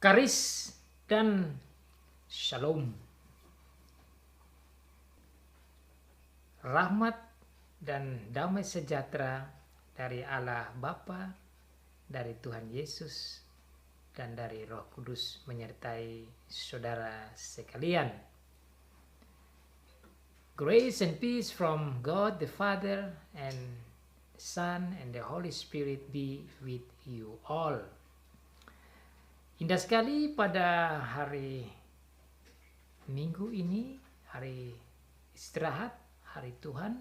Karis dan Shalom. Rahmat dan damai sejahtera dari Allah Bapa, dari Tuhan Yesus, dan dari Roh Kudus menyertai saudara sekalian. Grace and peace from God the Father and the Son and the Holy Spirit be with you all. Indah sekali pada hari Minggu ini, hari istirahat, hari Tuhan,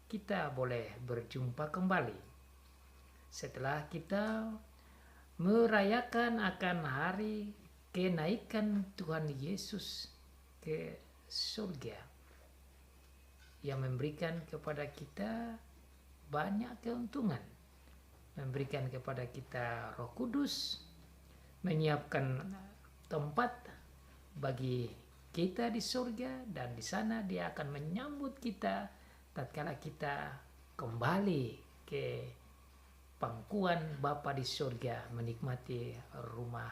kita boleh berjumpa kembali. Setelah kita merayakan akan hari kenaikan Tuhan Yesus ke surga, yang memberikan kepada kita banyak keuntungan, memberikan kepada kita Roh Kudus, menyiapkan tempat bagi kita di surga, dan di sana Dia akan menyambut kita tatkala kita kembali ke pangkuan Bapa di surga, menikmati rumah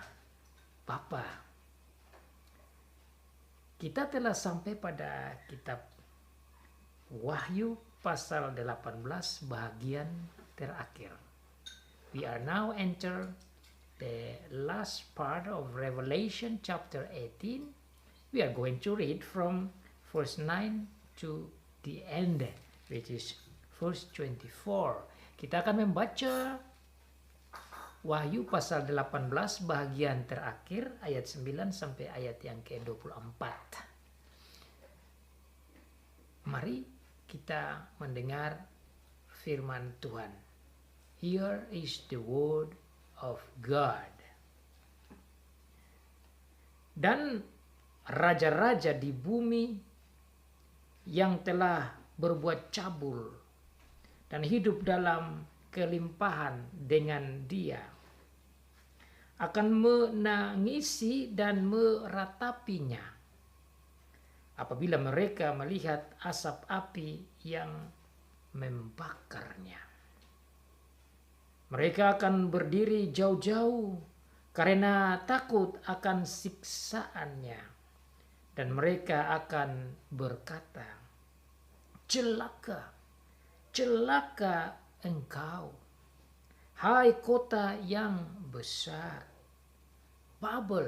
Bapa. Kita telah sampai pada kitab Wahyu pasal 18 bagian terakhir. We are now enter the last part of Revelation chapter 18. We are going to read from verse 9 to the end, which is verse 24. Kita akan membaca Wahyu pasal 18 bagian terakhir ayat 9 sampai ayat yang ke-24. Mari kita mendengar firman Tuhan. Here is the word of God. Dan raja-raja di bumi yang telah berbuat cabul dan hidup dalam kelimpahan dengan Dia akan menangisi dan meratapinya apabila mereka melihat asap api yang membakarnya. Mereka akan berdiri jauh-jauh karena takut akan siksaannya. Dan mereka akan berkata, celaka, celaka engkau, hai kota yang besar, Babel,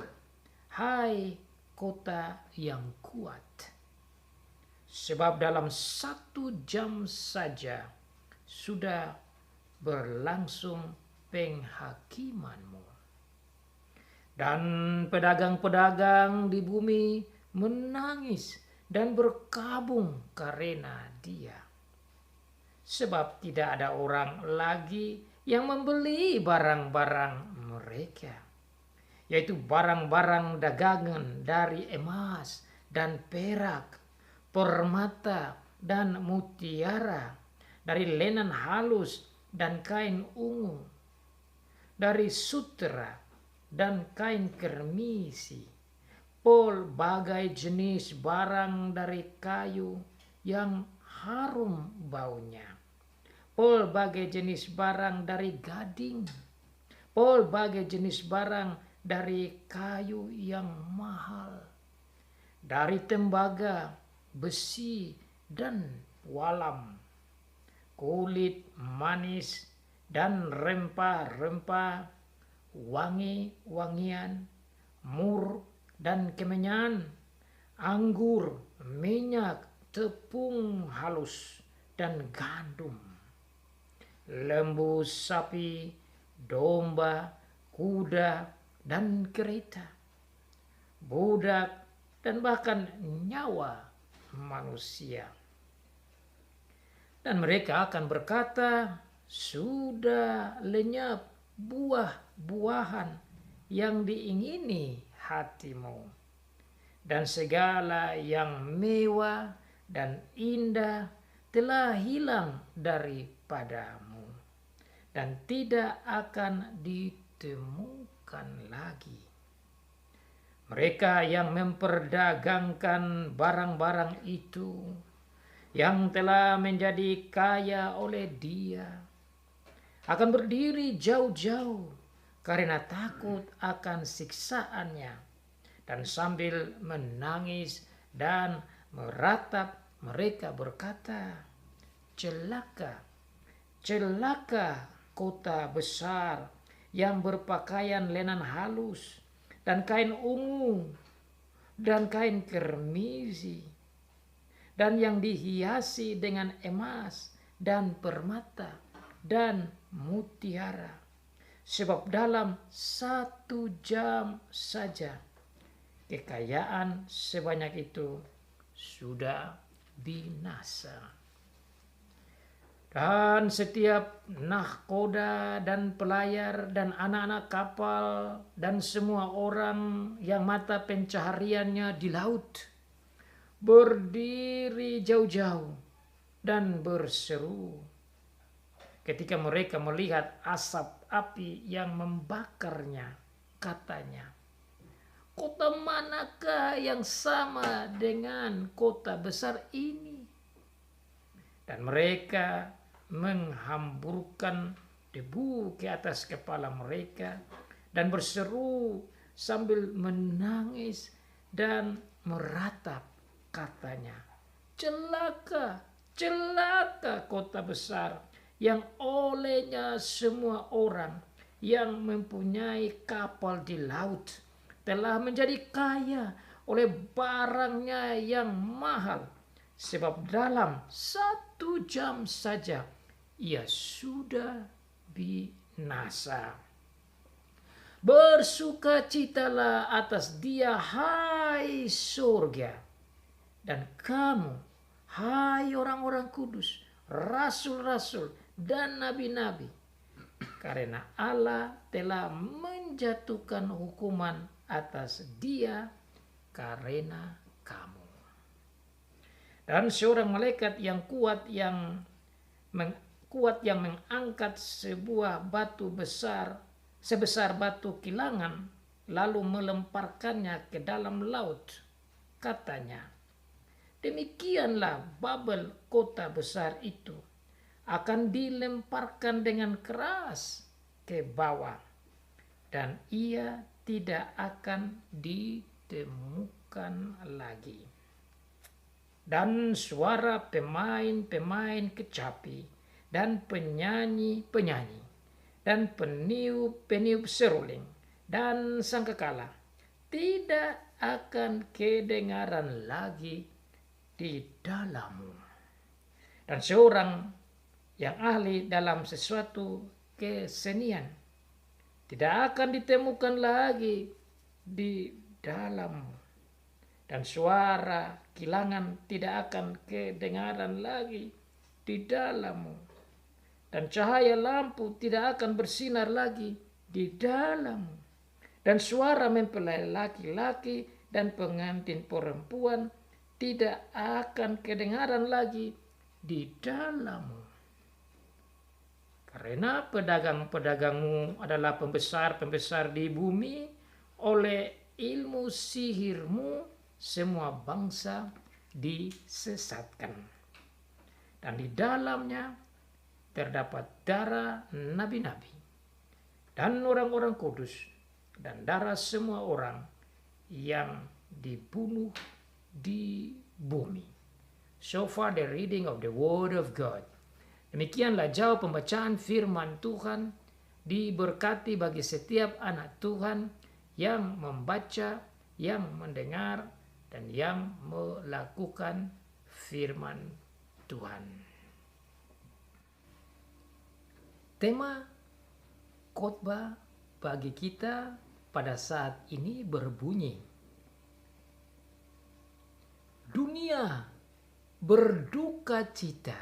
hai kota yang kuat. Sebab dalam 1 jam saja sudah berlangsung penghakimanmu. Dan pedagang-pedagang di bumi menangis dan berkabung karena Dia. Sebab tidak ada orang lagi yang membeli barang-barang mereka, yaitu barang-barang dagangan dari emas dan perak, permata dan mutiara, dari lenan halus dan kain ungu, dari sutera dan kain kermisi, pelbagai jenis barang dari kayu yang harum baunya, pelbagai jenis barang dari gading, pelbagai jenis barang dari kayu yang mahal, dari tembaga, besi, dan walam, kulit manis dan rempah-rempah, wangi-wangian, mur dan kemenyan, anggur, minyak, tepung halus, dan gandum, lembu sapi, domba, kuda, dan kereta, budak, dan bahkan nyawa manusia. Dan mereka akan berkata, sudah lenyap buah-buahan yang diingini hatimu, dan segala yang mewah dan indah telah hilang daripadamu, dan tidak akan ditemukan lagi. Mereka yang memperdagangkan barang-barang itu, yang telah menjadi kaya oleh Dia, akan berdiri jauh-jauh karena takut akan siksaannya. Dan sambil menangis dan meratap, mereka berkata, celaka, celaka kota besar yang berpakaian lenan halus dan kain ungu dan kain kermisi dan yang dihiasi dengan emas dan permata dan mutiara. Sebab dalam 1 jam saja kekayaan sebanyak itu sudah binasa. Dan setiap nahkoda dan pelayar dan anak-anak kapal dan semua orang yang mata pencahariannya di laut berdiri jauh-jauh dan berseru ketika mereka melihat asap api yang membakarnya, katanya, kota manakah yang sama dengan kota besar ini? Dan mereka menghamburkan debu ke atas kepala mereka dan berseru sambil menangis dan meratap, katanya, celaka, celaka kota besar yang olehnya semua orang yang mempunyai kapal di laut telah menjadi kaya oleh barangnya yang mahal, sebab dalam 1 jam saja ia sudah binasa. Bersukacitalah atas dia, hai surga, dan kamu, hai orang-orang kudus, rasul-rasul dan nabi-nabi, karena Allah telah menjatuhkan hukuman atas dia karena kamu. Dan seorang malaikat yang kuat yang mengangkat sebuah batu besar sebesar batu kilangan lalu melemparkannya ke dalam laut, katanya, demikianlah Babel kota besar itu akan dilemparkan dengan keras ke bawah dan ia tidak akan ditemukan lagi. Dan suara pemain-pemain kecapi dan penyanyi-penyanyi dan peniup-peniup seruling dan sangkakala tidak akan kedengaran lagi di dalammu. Dan seorang yang ahli dalam sesuatu kesenian tidak akan ditemukan lagi di dalammu. Dan suara kilangan tidak akan kedengaran lagi di dalammu. Dan cahaya lampu tidak akan bersinar lagi di dalammu. Dan suara mempelai laki-laki dan pengantin perempuan tidak akan kedengaran lagi di dalammu. Karena pedagang-pedagangmu adalah pembesar-pembesar di bumi, oleh ilmu sihirmu semua bangsa disesatkan. Dan di dalamnya terdapat darah nabi-nabi dan orang-orang kudus dan darah semua orang yang dibunuh di bumi. So far the reading of the word of God. Demikianlah jauh pembacaan firman Tuhan. Diberkati bagi setiap anak Tuhan yang membaca, yang mendengar, dan yang melakukan firman Tuhan. Tema khotbah bagi kita pada saat ini berbunyi, dunia berduka cita,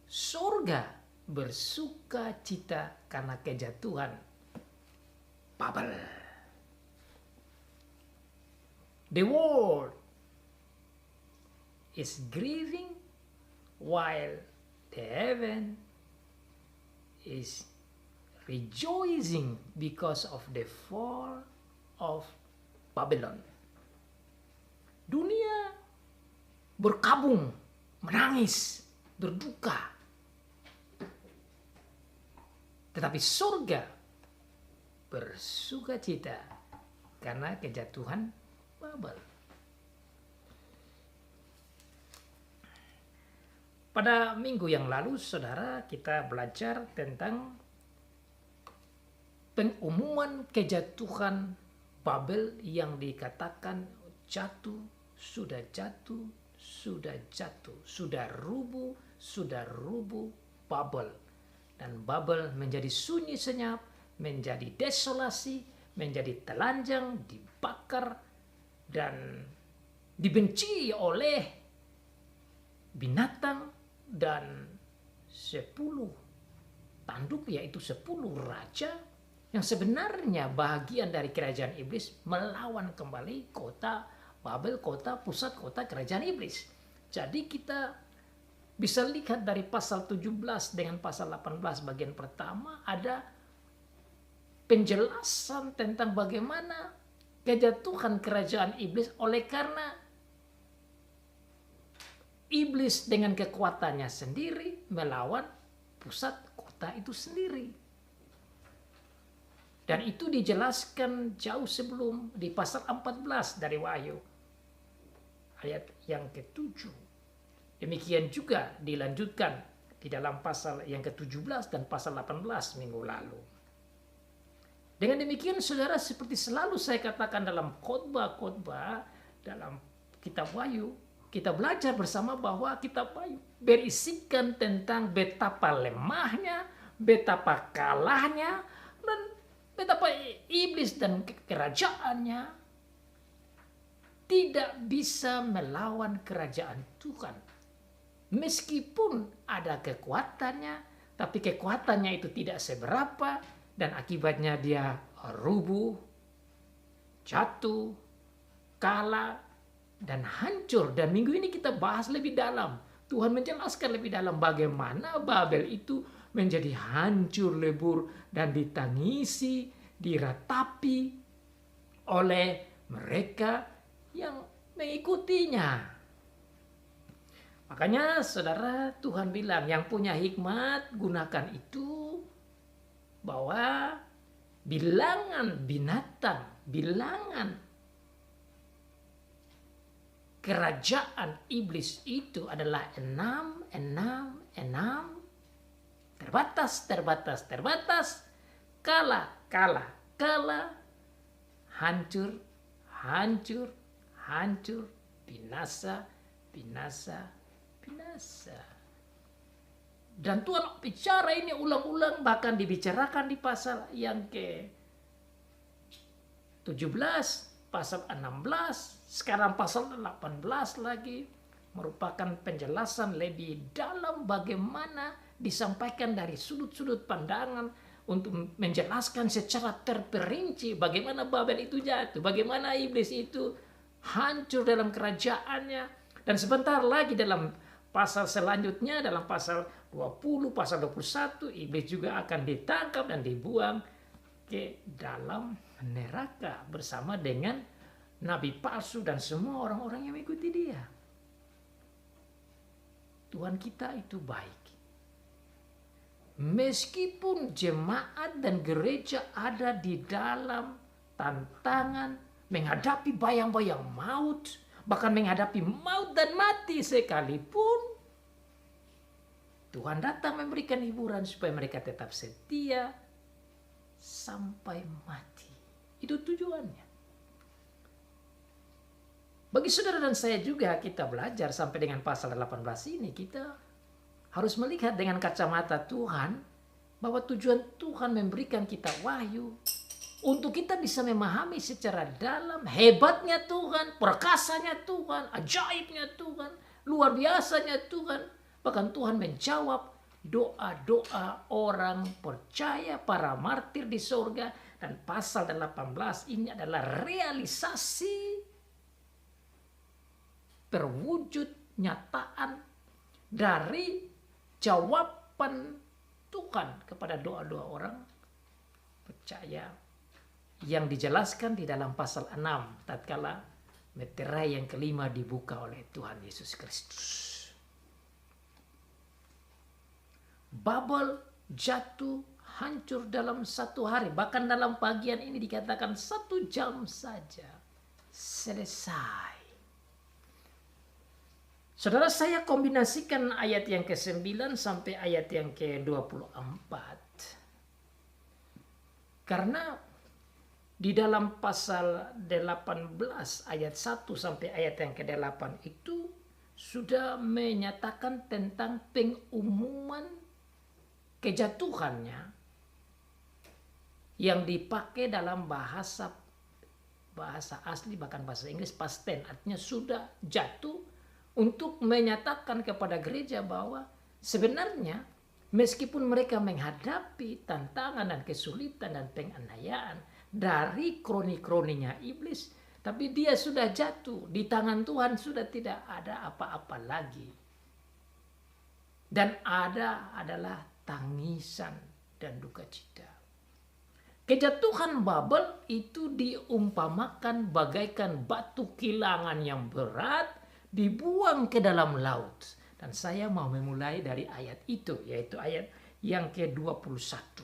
surga bersuka cita karena kejatuhan Babel. The world is grieving while the heaven is rejoicing because of the fall of Babylon. Dunia berkabung, menangis, berduka Tetapi surga bersukacita karena kejatuhan Babel. Pada minggu yang lalu, saudara, kita belajar tentang pengumuman kejatuhan Babel yang dikatakan jatuh, sudah jatuh, sudah jatuh, sudah rubuh Babel. Dan Babel menjadi sunyi senyap, menjadi desolasi, menjadi telanjang, dibakar, dan dibenci oleh binatang dan 10 tanduk, yaitu 10 raja yang sebenarnya bagian dari kerajaan iblis melawan kembali kota Babel, pusat kota kerajaan iblis. Jadi kita bisa lihat dari pasal 17 dengan pasal 18 bagian pertama ada penjelasan tentang bagaimana kejatuhan kerajaan iblis oleh karena iblis dengan kekuatannya sendiri melawan pusat kota itu sendiri. Dan itu dijelaskan jauh sebelum di pasal 14 dari Wahyu. Ayat yang ke-7. Demikian juga dilanjutkan di dalam pasal yang ke-17 dan pasal 18 minggu lalu. Dengan demikian saudara, seperti selalu saya katakan dalam khotbah-khotbah dalam kitab Wahyu, kita belajar bersama bahwa kitab Wahyu berisikan tentang betapa lemahnya, betapa kalahnya, dan betapa iblis dan kerajaannya tidak bisa melawan kerajaan Tuhan. Meskipun ada kekuatannya, tapi kekuatannya itu tidak seberapa, dan akibatnya dia rubuh, jatuh, kalah, dan hancur. Dan minggu ini kita bahas lebih dalam. Tuhan menjelaskan lebih dalam bagaimana Babel itu menjadi hancur lebur dan ditangisi, diratapi oleh mereka yang mengikutinya. Makanya saudara, Tuhan bilang yang punya hikmat gunakan itu, bahwa bilangan binatang, bilangan kerajaan iblis itu adalah 6, 6, 6. Terbatas. Kalah. Hancur. Binasa. Dan Tuhan bicara ini ulang-ulang, bahkan dibicarakan di pasal yang ke-17. Pasal 16, sekarang pasal 18 lagi, merupakan penjelasan lebih dalam bagaimana disampaikan dari sudut-sudut pandangan untuk menjelaskan secara terperinci bagaimana Babel itu jatuh, bagaimana iblis itu hancur dalam kerajaannya. Dan sebentar lagi dalam pasal selanjutnya, dalam pasal 20, pasal 21, iblis juga akan ditangkap dan dibuang ke dalam neraka bersama dengan nabi palsu dan semua orang-orang yang mengikuti dia. Tuhan kita itu baik. Meskipun jemaat dan gereja ada di dalam tantangan menghadapi bayang-bayang maut, bahkan menghadapi maut dan mati sekalipun, Tuhan datang memberikan hiburan supaya mereka tetap setia sampai mati. Itu tujuannya. Bagi saudara dan saya juga, kita belajar sampai dengan pasal 18 ini, kita harus melihat dengan kacamata Tuhan, bahwa tujuan Tuhan memberikan kita wahyu untuk kita bisa memahami secara dalam hebatnya Tuhan, perkasanya Tuhan, ajaibnya Tuhan, luar biasanya Tuhan. Bahkan Tuhan menjawab doa-doa orang percaya, para martir di surga. Dan pasal 18 ini adalah realisasi terwujud nyataan dari jawaban Tuhan kepada doa-doa orang percaya yang dijelaskan di dalam pasal 6 tatkala meterai yang kelima dibuka oleh Tuhan Yesus Kristus. Babel jatuh hancur dalam 1 hari. Bahkan dalam bagian ini dikatakan 1 jam saja selesai. Saudara, saya kombinasikan ayat yang ke-9 sampai ayat yang ke-24. Karena di dalam pasal 18 ayat 1 sampai ayat yang ke-8 itu sudah menyatakan tentang pengumuman kejatuhannya yang dipakai dalam bahasa asli, bahkan bahasa Inggris past tense, artinya sudah jatuh, untuk menyatakan kepada gereja bahwa sebenarnya meskipun mereka menghadapi tantangan dan kesulitan dan penganiayaan dari kroni-kroninya iblis, tapi dia sudah jatuh di tangan Tuhan, sudah tidak ada apa-apa lagi. Dan adalah tangisan dan duka cita. Kejatuhan Babel itu diumpamakan bagaikan batu kilangan yang berat dibuang ke dalam laut. Dan saya mau memulai dari ayat itu, yaitu ayat yang ke-21.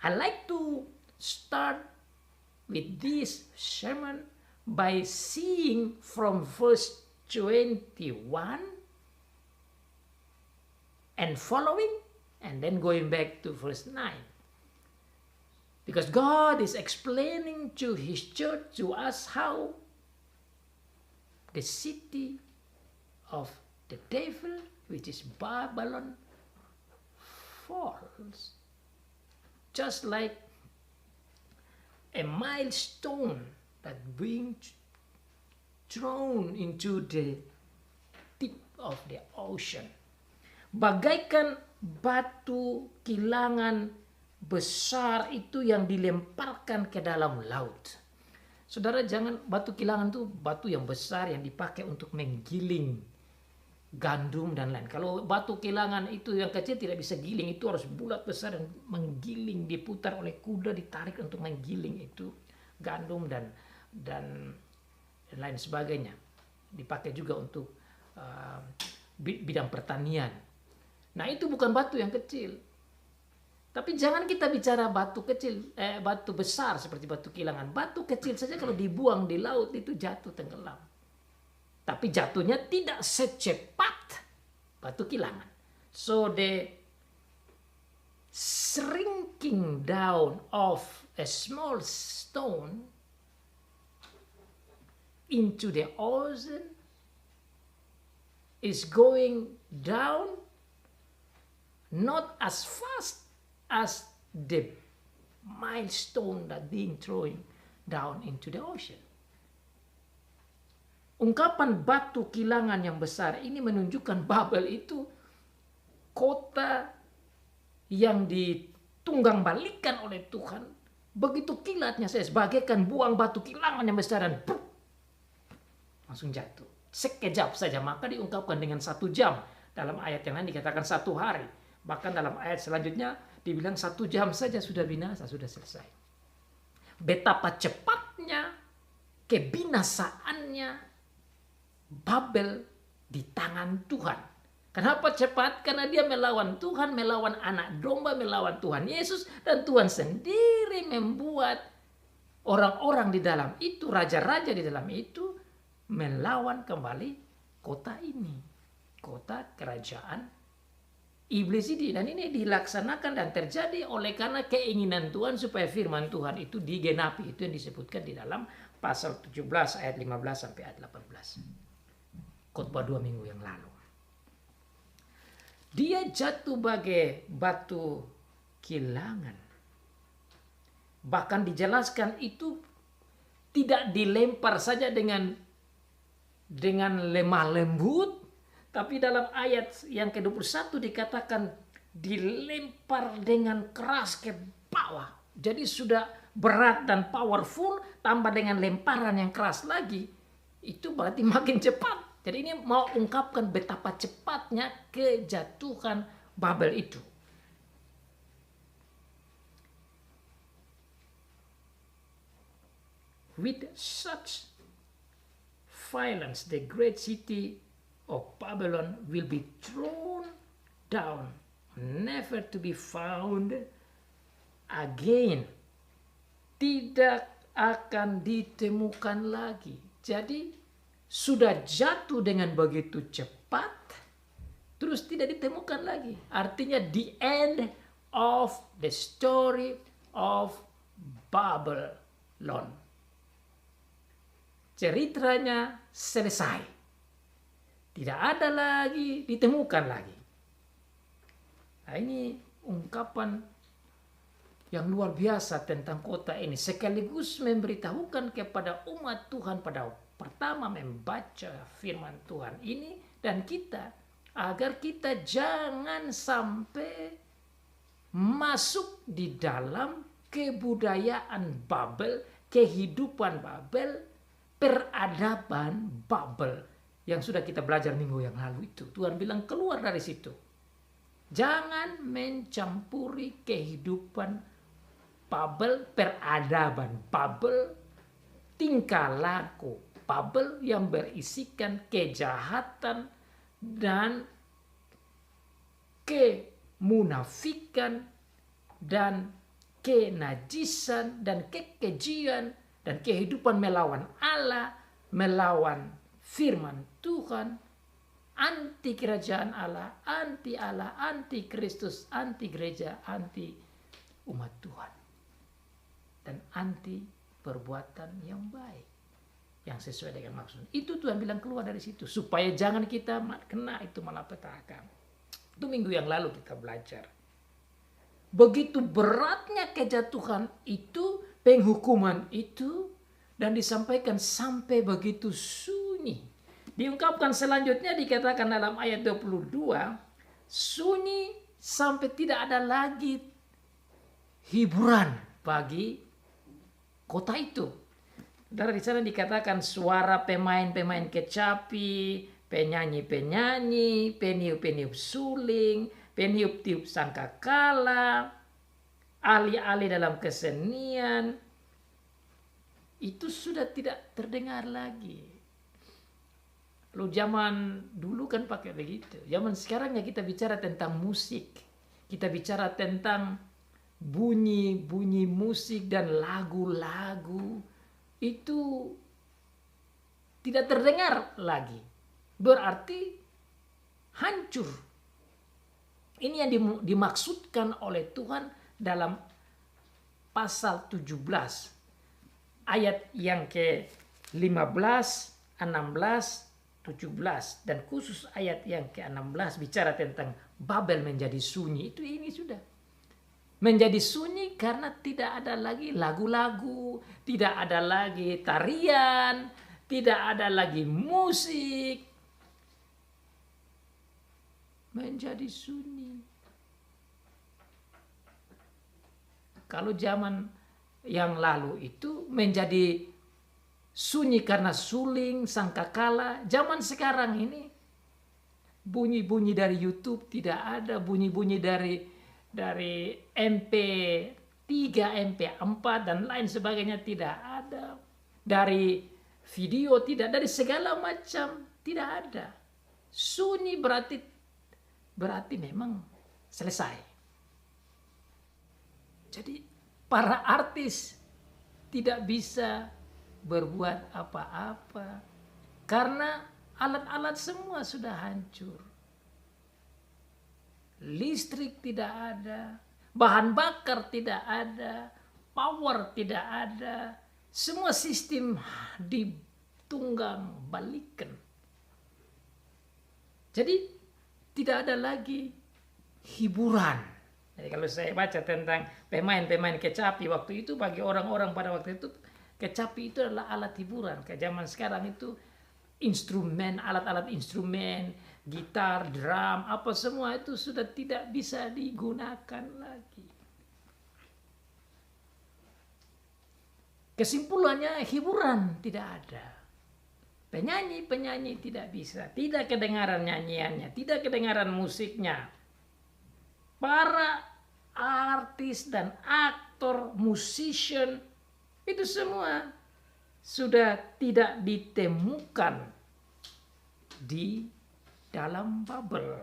I like to start with this sermon by seeing from verse 21 and following, and then going back to verse 9. Because God is explaining to His church, to us, how the city of the devil, which is Babylon, falls. Just like a milestone that being thrown into the deep of the ocean. Bagaikan batu kilangan besar itu yang dilemparkan ke dalam laut. Saudara, jangan, batu kilangan itu batu yang besar yang dipakai untuk menggiling gandum dan lain. Kalau batu kilangan itu yang kecil tidak bisa giling, itu harus bulat besar dan menggiling, diputar oleh kuda, ditarik untuk menggiling itu gandum dan lain sebagainya. Dipakai juga untuk bidang pertanian. Nah, itu bukan batu yang kecil. Tapi jangan kita bicara batu kecil, batu besar seperti batu kilangan. Batu kecil saja kalau dibuang di laut itu jatuh tenggelam. Tapi jatuhnya tidak secepat batu kilangan. So the shrinking down of a small stone into the ocean is going down not as fast as the milestone that being thrown down into the ocean. Ungkapan batu kilangan yang besar ini menunjukkan Babel itu kota yang ditunggang balikan oleh Tuhan. Begitu kilatnya, saya sebagaikan buang batu kilangan yang besar dan langsung jatuh. Sekejap saja, maka diungkapkan dengan 1 jam. Dalam ayat yang lain dikatakan 1 hari. Bahkan dalam ayat selanjutnya dibilang 1 jam saja sudah binasa, sudah selesai. Betapa cepatnya kebinasaannya Babel di tangan Tuhan. Kenapa cepat? Karena dia melawan Tuhan, melawan anak domba, melawan Tuhan Yesus. Dan Tuhan sendiri membuat orang-orang di dalam itu, raja-raja di dalam itu, melawan kembali kota ini. Kota kerajaan iblis ini. Dan ini dilaksanakan dan terjadi oleh karena keinginan Tuhan supaya firman Tuhan itu digenapi. Itu yang disebutkan di dalam pasal 17 ayat 15 sampai ayat 18. Khotbah 2 minggu yang lalu. Dia jatuh bagai batu kilangan. Bahkan dijelaskan itu tidak dilempar saja dengan lemah lembut, tapi dalam ayat yang ke-21 dikatakan dilempar dengan keras ke bawah. Jadi sudah berat dan powerful, tambah dengan lemparan yang keras lagi, itu berarti makin cepat. Jadi ini mau ungkapkan betapa cepatnya kejatuhan Babel itu. With such violence, the great city of Babylon will be thrown down, never to be found again. Tidak akan ditemukan lagi. Jadi sudah jatuh dengan begitu cepat, terus tidak ditemukan lagi. Artinya the end of the story of Babylon. Ceritanya selesai. Tidak ada lagi, ditemukan lagi. Nah, ini ungkapan yang luar biasa tentang kota ini. Sekaligus memberitahukan kepada umat Tuhan pada pertama membaca firman Tuhan ini dan kita, agar kita jangan sampai masuk di dalam kebudayaan Babel, kehidupan Babel, peradaban Babel yang sudah kita belajar minggu yang lalu itu. Tuhan bilang keluar dari situ. Jangan mencampuri kehidupan Babel, peradaban Babel, tingkah laku Babel yang berisikan kejahatan dan kemunafikan dan kenajisan dan kekejian dan kehidupan melawan Allah, melawan firman Tuhan, anti kerajaan Allah, anti Kristus, anti gereja, anti umat Tuhan, dan anti perbuatan yang baik yang sesuai dengan maksud. Itu Tuhan bilang keluar dari situ supaya jangan kita kena itu malapetaka. Itu minggu yang lalu kita belajar. Begitu beratnya kejatuhan itu, penghukuman itu, dan disampaikan sampai begitu sunyi. Diungkapkan selanjutnya dikatakan dalam ayat 22, sunyi sampai tidak ada lagi hiburan bagi kota itu. Dari sana dikatakan suara pemain-pemain kecapi, penyanyi-penyanyi, peniup-peniup suling, peniup-tiup sangkakala, ahli-ahli dalam kesenian, itu sudah tidak terdengar lagi. Lalu zaman dulu kan pakai begitu. Zaman sekarang ya kita bicara tentang musik. Kita bicara tentang bunyi-bunyi musik dan lagu-lagu. Itu tidak terdengar lagi. Berarti hancur. Ini yang dimaksudkan oleh Tuhan dalam pasal 17. Ayat yang ke-15, 16, 17 dan khusus ayat yang ke-16 bicara tentang Babel menjadi sunyi. Itu ini sudah menjadi sunyi karena tidak ada lagi lagu-lagu, tidak ada lagi tarian, tidak ada lagi musik. Menjadi sunyi. Kalau zaman yang lalu itu menjadi sunyi karena suling, sangkakala. Zaman sekarang ini bunyi-bunyi dari YouTube tidak ada, bunyi-bunyi dari MP3, MP4 dan lain sebagainya tidak ada. Dari video tidak, dari segala macam tidak ada. Sunyi berarti memang selesai. Jadi para artis tidak bisa berbuat apa-apa karena alat-alat semua sudah hancur. Listrik tidak ada, bahan bakar tidak ada, power tidak ada, semua sistem ditunggang balikan. Jadi tidak ada lagi hiburan. Jadi kalau saya baca tentang pemain-pemain kecapi waktu itu, bagi orang-orang pada waktu itu kecapi itu adalah alat hiburan. Ke zaman sekarang itu instrumen, alat-alat instrumen, gitar, drum, apa semua itu sudah tidak bisa digunakan lagi. Kesimpulannya hiburan tidak ada. Penyanyi-penyanyi tidak bisa, tidak kedengaran nyanyiannya, tidak kedengaran musiknya. Para artis dan aktor, musician itu semua sudah tidak ditemukan di dalam Babel.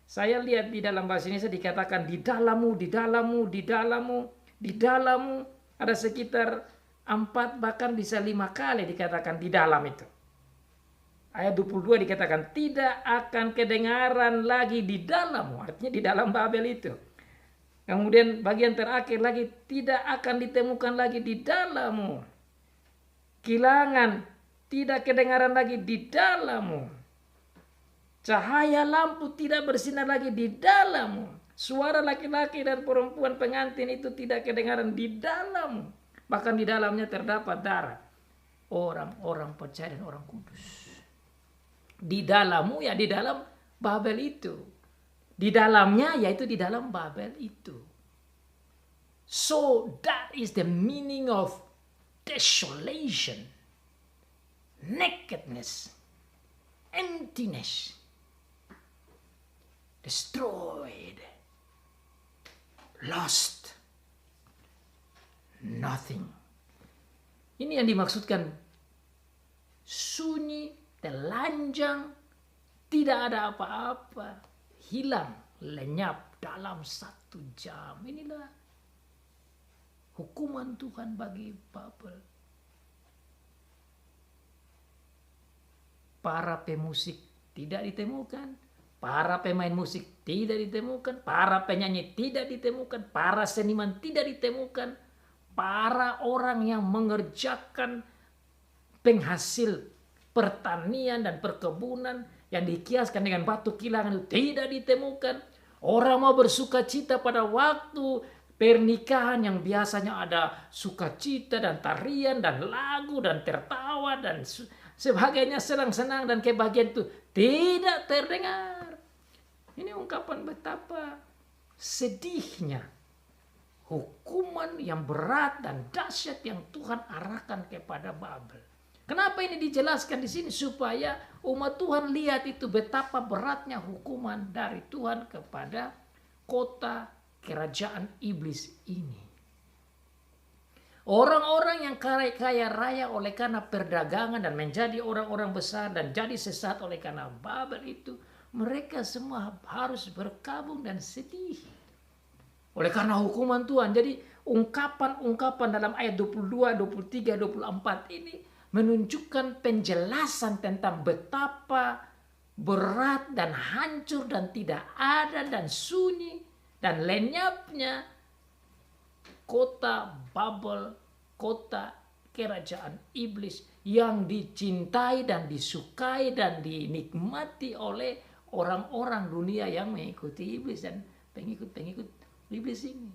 Saya lihat di dalam bahasa Indonesia dikatakan di dalammu, di dalammu, di dalammu, Di dalammu ada sekitar 4 bahkan bisa 5 kali dikatakan di dalam itu. Ayat 22 dikatakan tidak akan kedengaran lagi di dalammu. Artinya di dalam Babel itu. Kemudian bagian terakhir lagi tidak akan ditemukan lagi di dalammu. Kilangan tidak kedengaran lagi di dalammu. Cahaya lampu tidak bersinar lagi di dalammu. Suara laki-laki dan perempuan pengantin itu tidak kedengaran di dalammu. Bahkan di dalamnya terdapat darah orang-orang percaya dan orang kudus. Di dalammu ya di dalam Babel itu. Di dalamnya yaitu di dalam Babel itu. So that is the meaning of desolation, nakedness, emptiness, destroyed, lost, nothing. Ini yang dimaksudkan sunyi, telanjang, tidak ada apa-apa, hilang, lenyap dalam 1 jam. Inilah hukuman Tuhan bagi Babel. Para pemusik tidak ditemukan, para pemain musik tidak ditemukan, para penyanyi tidak ditemukan, para seniman tidak ditemukan, para orang yang mengerjakan penghasil pertanian dan perkebunan yang dikiaskan dengan batu kilangan itu tidak ditemukan. Orang mau bersuka cita pada waktu pernikahan yang biasanya ada sukacita dan tarian dan lagu dan tertawa dan sebagainya, senang-senang dan kebahagiaan itu tidak terdengar. Ini ungkapan betapa sedihnya hukuman yang berat dan dahsyat yang Tuhan arahkan kepada Babel. Kenapa ini dijelaskan di sini? Supaya umat Tuhan lihat itu betapa beratnya hukuman dari Tuhan kepada kota kerajaan iblis ini. Orang-orang yang kaya raya oleh karena perdagangan dan menjadi orang-orang besar dan jadi sesat oleh karena Babel itu, mereka semua harus berkabung dan sedih oleh karena hukuman Tuhan. Jadi ungkapan-ungkapan dalam ayat 22, 23, 24 ini menunjukkan penjelasan tentang betapa berat dan hancur dan tidak ada dan sunyi dan lenyapnya kota Babel, kota kerajaan iblis yang dicintai dan disukai dan dinikmati oleh orang-orang dunia yang mengikuti iblis dan pengikut-pengikut iblis ini.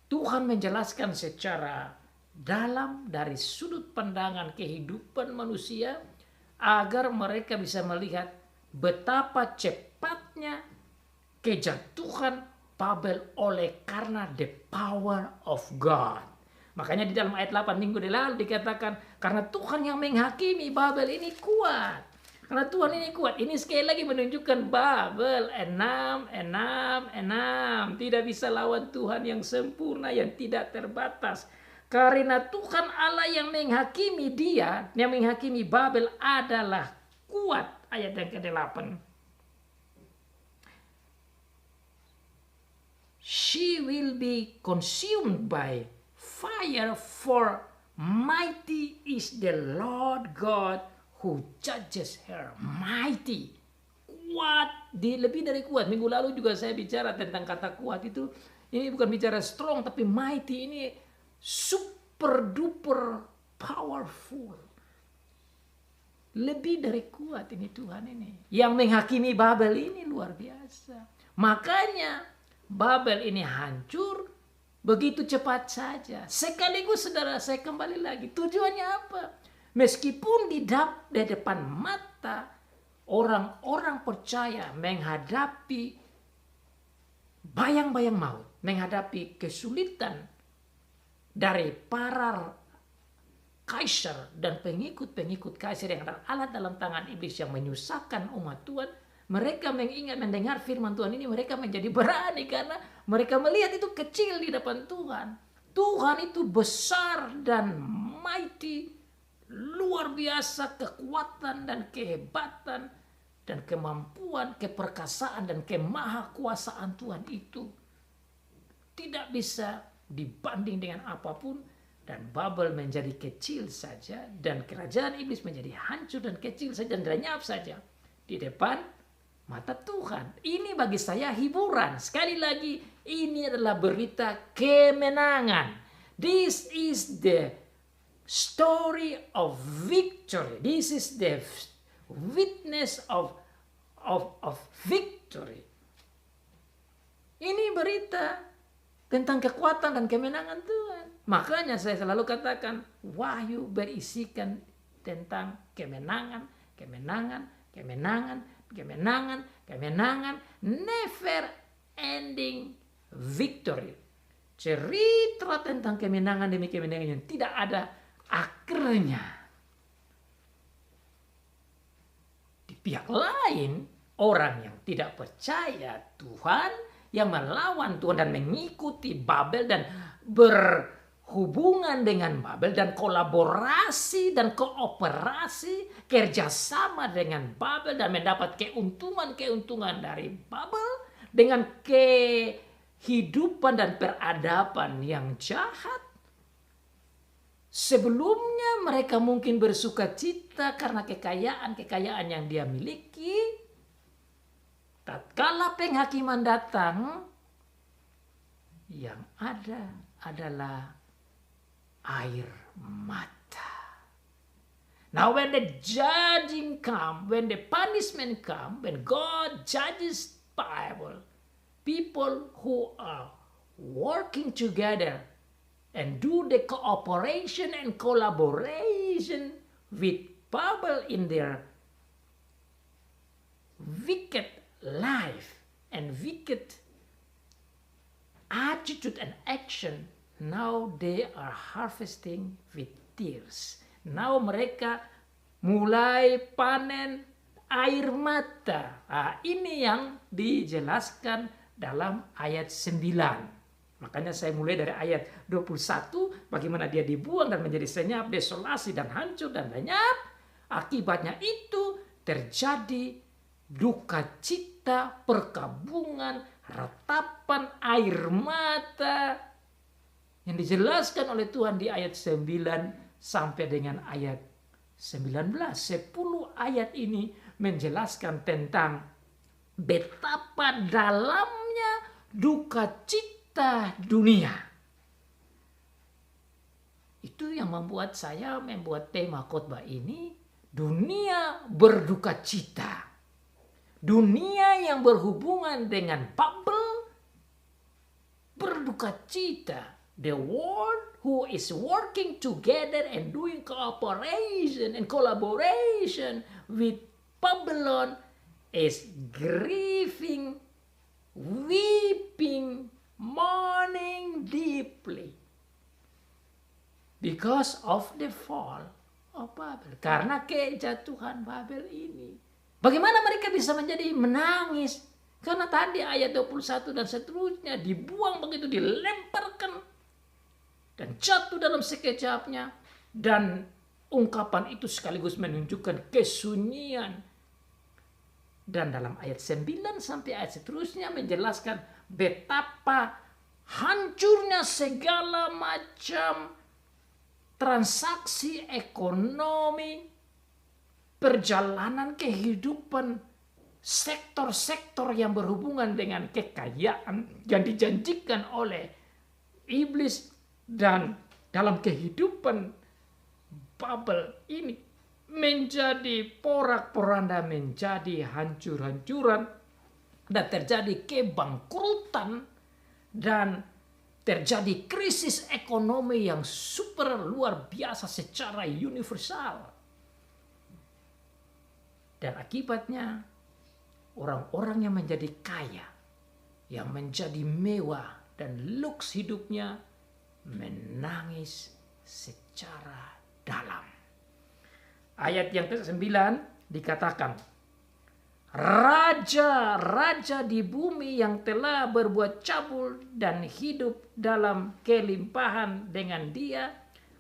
Tuhan menjelaskan secara dalam dari sudut pandangan kehidupan manusia agar mereka bisa melihat betapa cepatnya kejatuhan Babel oleh karena the power of God. Makanya di dalam ayat 8 minggu lalu dikatakan karena Tuhan yang menghakimi Babel ini kuat. Karena Tuhan ini kuat. Ini sekali lagi menunjukkan Babel enam. Tidak bisa lawan Tuhan yang sempurna, yang tidak terbatas. Karena Tuhan Allah yang menghakimi dia, yang menghakimi Babel adalah kuat. Ayat yang ke-8. She will be consumed by fire, for mighty is the Lord God who judges her. Mighty, kuat, lebih dari kuat. Minggu lalu juga saya bicara tentang kata kuat itu. Ini bukan bicara strong, tapi mighty ini super duper powerful. Lebih dari kuat ini Tuhan ini. Yang menghakimi Babel ini luar biasa. Makanya Babel ini hancur begitu cepat saja. Sekaligus saudara, saya kembali lagi. Tujuannya apa? Meskipun di depan mata orang-orang percaya menghadapi bayang-bayang maut, menghadapi kesulitan dari para kaisar dan pengikut-pengikut kaisar yang adalah alat dalam tangan iblis yang menyusahkan umat Tuhan, mereka mengingat mendengar firman Tuhan ini, mereka menjadi berani karena mereka melihat itu kecil di depan Tuhan. Tuhan itu besar dan mighty, luar biasa kekuatan dan kehebatan dan kemampuan, keperkasaan dan kemahakuasaan Tuhan itu tidak bisa dibanding dengan apapun, dan Babel menjadi kecil saja, dan kerajaan iblis menjadi hancur dan kecil saja dan lenyap saja di depan mata Tuhan. Ini bagi saya hiburan. Sekali lagi, ini adalah berita kemenangan. This is the story of victory. This is the witness of victory. Ini berita tentang kekuatan dan kemenangan Tuhan. Makanya saya selalu katakan, Wahyu berisikan tentang kemenangan, kemenangan, kemenangan, kemenangan, kemenangan, never ending victory. Cerita tentang kemenangan demi kemenangan yang tidak ada akhirnya. Di pihak lain, orang yang tidak percaya Tuhan, yang melawan Tuhan dan mengikuti Babel dan berhubungan dengan Babel dan kolaborasi dan kooperasi, kerjasama dengan Babel dan mendapat keuntungan-keuntungan dari Babel dengan kehidupan dan peradaban yang jahat. Sebelumnya mereka mungkin bersuka cita karena kekayaan yang dia miliki. Tatkala penghakiman datang, yang ada adalah air mata. Now when the judging come, when the punishment come, when God judges people who are working together and do the cooperation and collaboration with Babel in their wicked life and wicked attitude and action, now they are harvesting with tears. Now mereka mulai panen air mata. Ini yang dijelaskan dalam ayat 9. Makanya saya mulai dari ayat 21, bagaimana dia dibuang dan menjadi senyap, desolasi dan hancur dan lenyap. Akibatnya itu terjadi duka cita, perkabungan, ratapan air mata yang dijelaskan oleh Tuhan di ayat 9 sampai dengan ayat 19. 10 ayat ini menjelaskan tentang betapa dalamnya duka cita dunia. Itu yang membuat saya membuat tema khotbah ini, dunia berduka cita. Dunia yang berhubungan dengan Babel berduka cita. The world who is working together and doing cooperation and collaboration with Babylon is grieving, weeping, mourning deeply because of the fall of Babel. Karena kejatuhan Babel ini. Bagaimana mereka bisa menjadi menangis? Karena tadi ayat 21 dan seterusnya dibuang begitu, dilemparkan dan jatuh dalam sekejapnya. Dan ungkapan itu sekaligus menunjukkan kesunyian. Dan dalam ayat 9 sampai ayat seterusnya menjelaskan betapa hancurnya segala macam transaksi ekonomi, perjalanan kehidupan, sektor-sektor yang berhubungan dengan kekayaan yang dijanjikan oleh iblis, dan dalam kehidupan Babel ini menjadi porak-poranda, menjadi hancur-hancuran, dan terjadi kebangkrutan dan terjadi krisis ekonomi yang super luar biasa secara universal. Dan akibatnya orang-orang yang menjadi kaya, yang menjadi mewah dan luks hidupnya menangis secara dalam. Ayat yang ke-9 dikatakan, raja-raja di bumi yang telah berbuat cabul dan hidup dalam kelimpahan dengan dia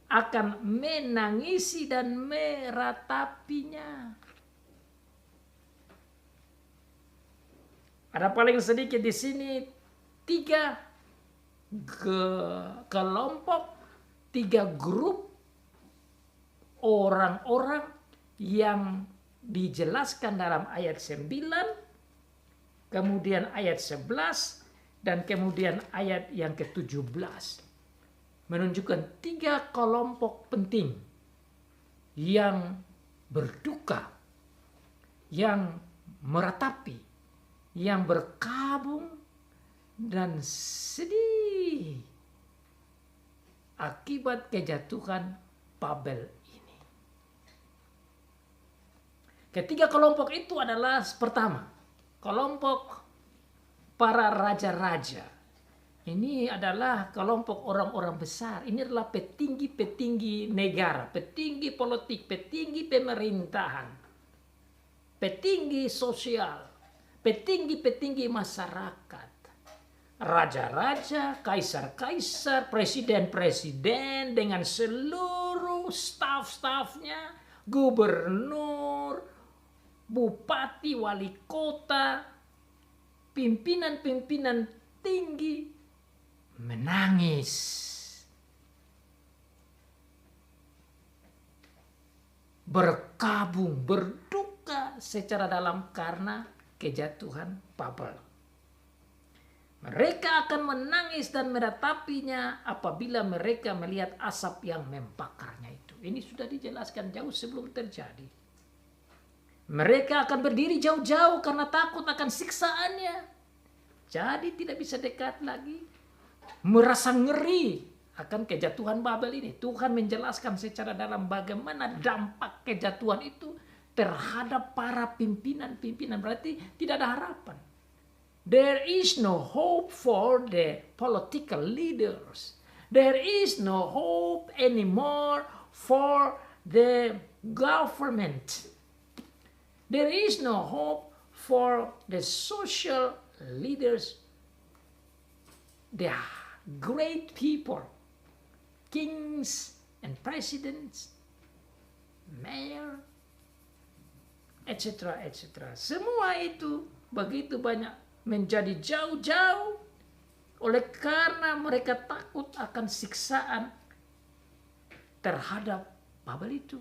akan menangisi dan meratapinya. Ada paling sedikit di sini 3 kelompok, 3 grup orang-orang yang dijelaskan dalam ayat 9, kemudian ayat 11, dan kemudian ayat yang ke-17. Menunjukkan 3 kelompok penting yang berduka, yang meratapi, yang berkabung dan sedih akibat kejatuhan Babel ini. Ketiga kelompok itu adalah pertama, kelompok para raja-raja. Ini adalah kelompok orang-orang besar. Ini adalah petinggi-petinggi negara, petinggi politik, petinggi pemerintahan, petinggi sosial, petinggi-petinggi masyarakat. Raja-raja, kaisar-kaisar, presiden-presiden dengan seluruh staf-stafnya, gubernur, bupati, wali kota, pimpinan-pimpinan tinggi menangis. Berkabung, berduka secara dalam karena kejatuhan Babel. Mereka akan menangis dan meratapinya apabila mereka melihat asap yang membakarnya itu. Ini sudah dijelaskan jauh sebelum terjadi. Mereka akan berdiri jauh-jauh karena takut akan siksaannya. Jadi tidak bisa dekat lagi. Merasa ngeri akan kejatuhan Babel ini. Tuhan menjelaskan secara dalam bagaimana dampak kejatuhan itu terhadap para pimpinan-pimpinan. Berarti tidak ada harapan. There is no hope for the political leaders. There is no hope anymore for the government. There is no hope for the social leaders. They are great people, kings and presidents, mayor, etc., etc. Semua itu begitu banyak menjadi jauh-jauh oleh karena mereka takut akan siksaan terhadap Babel itu.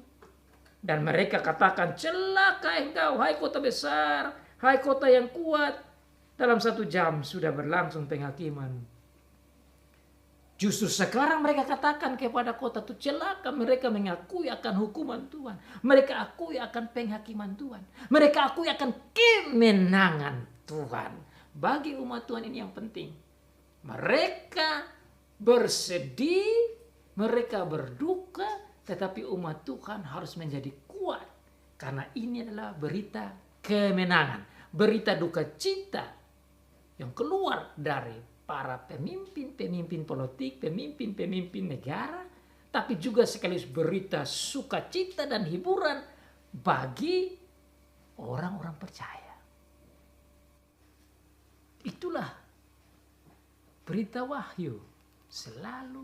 Dan mereka katakan, celaka engkau, hai kota besar, hai kota yang kuat. Dalam 1 jam sudah berlangsung penghakiman. Justru sekarang mereka katakan kepada kota itu celaka. Mereka mengakui akan hukuman Tuhan. Mereka akui akan penghakiman Tuhan. Mereka akui akan kemenangan Tuhan. Bagi umat Tuhan ini yang penting. Mereka bersedih, mereka berduka, tetapi umat Tuhan harus menjadi kuat. Karena ini adalah berita kemenangan. Berita duka cita yang keluar dari para pemimpin-pemimpin politik, pemimpin-pemimpin negara. Tapi juga sekaligus berita sukacita dan hiburan bagi orang-orang percaya. Itulah berita wahyu. Selalu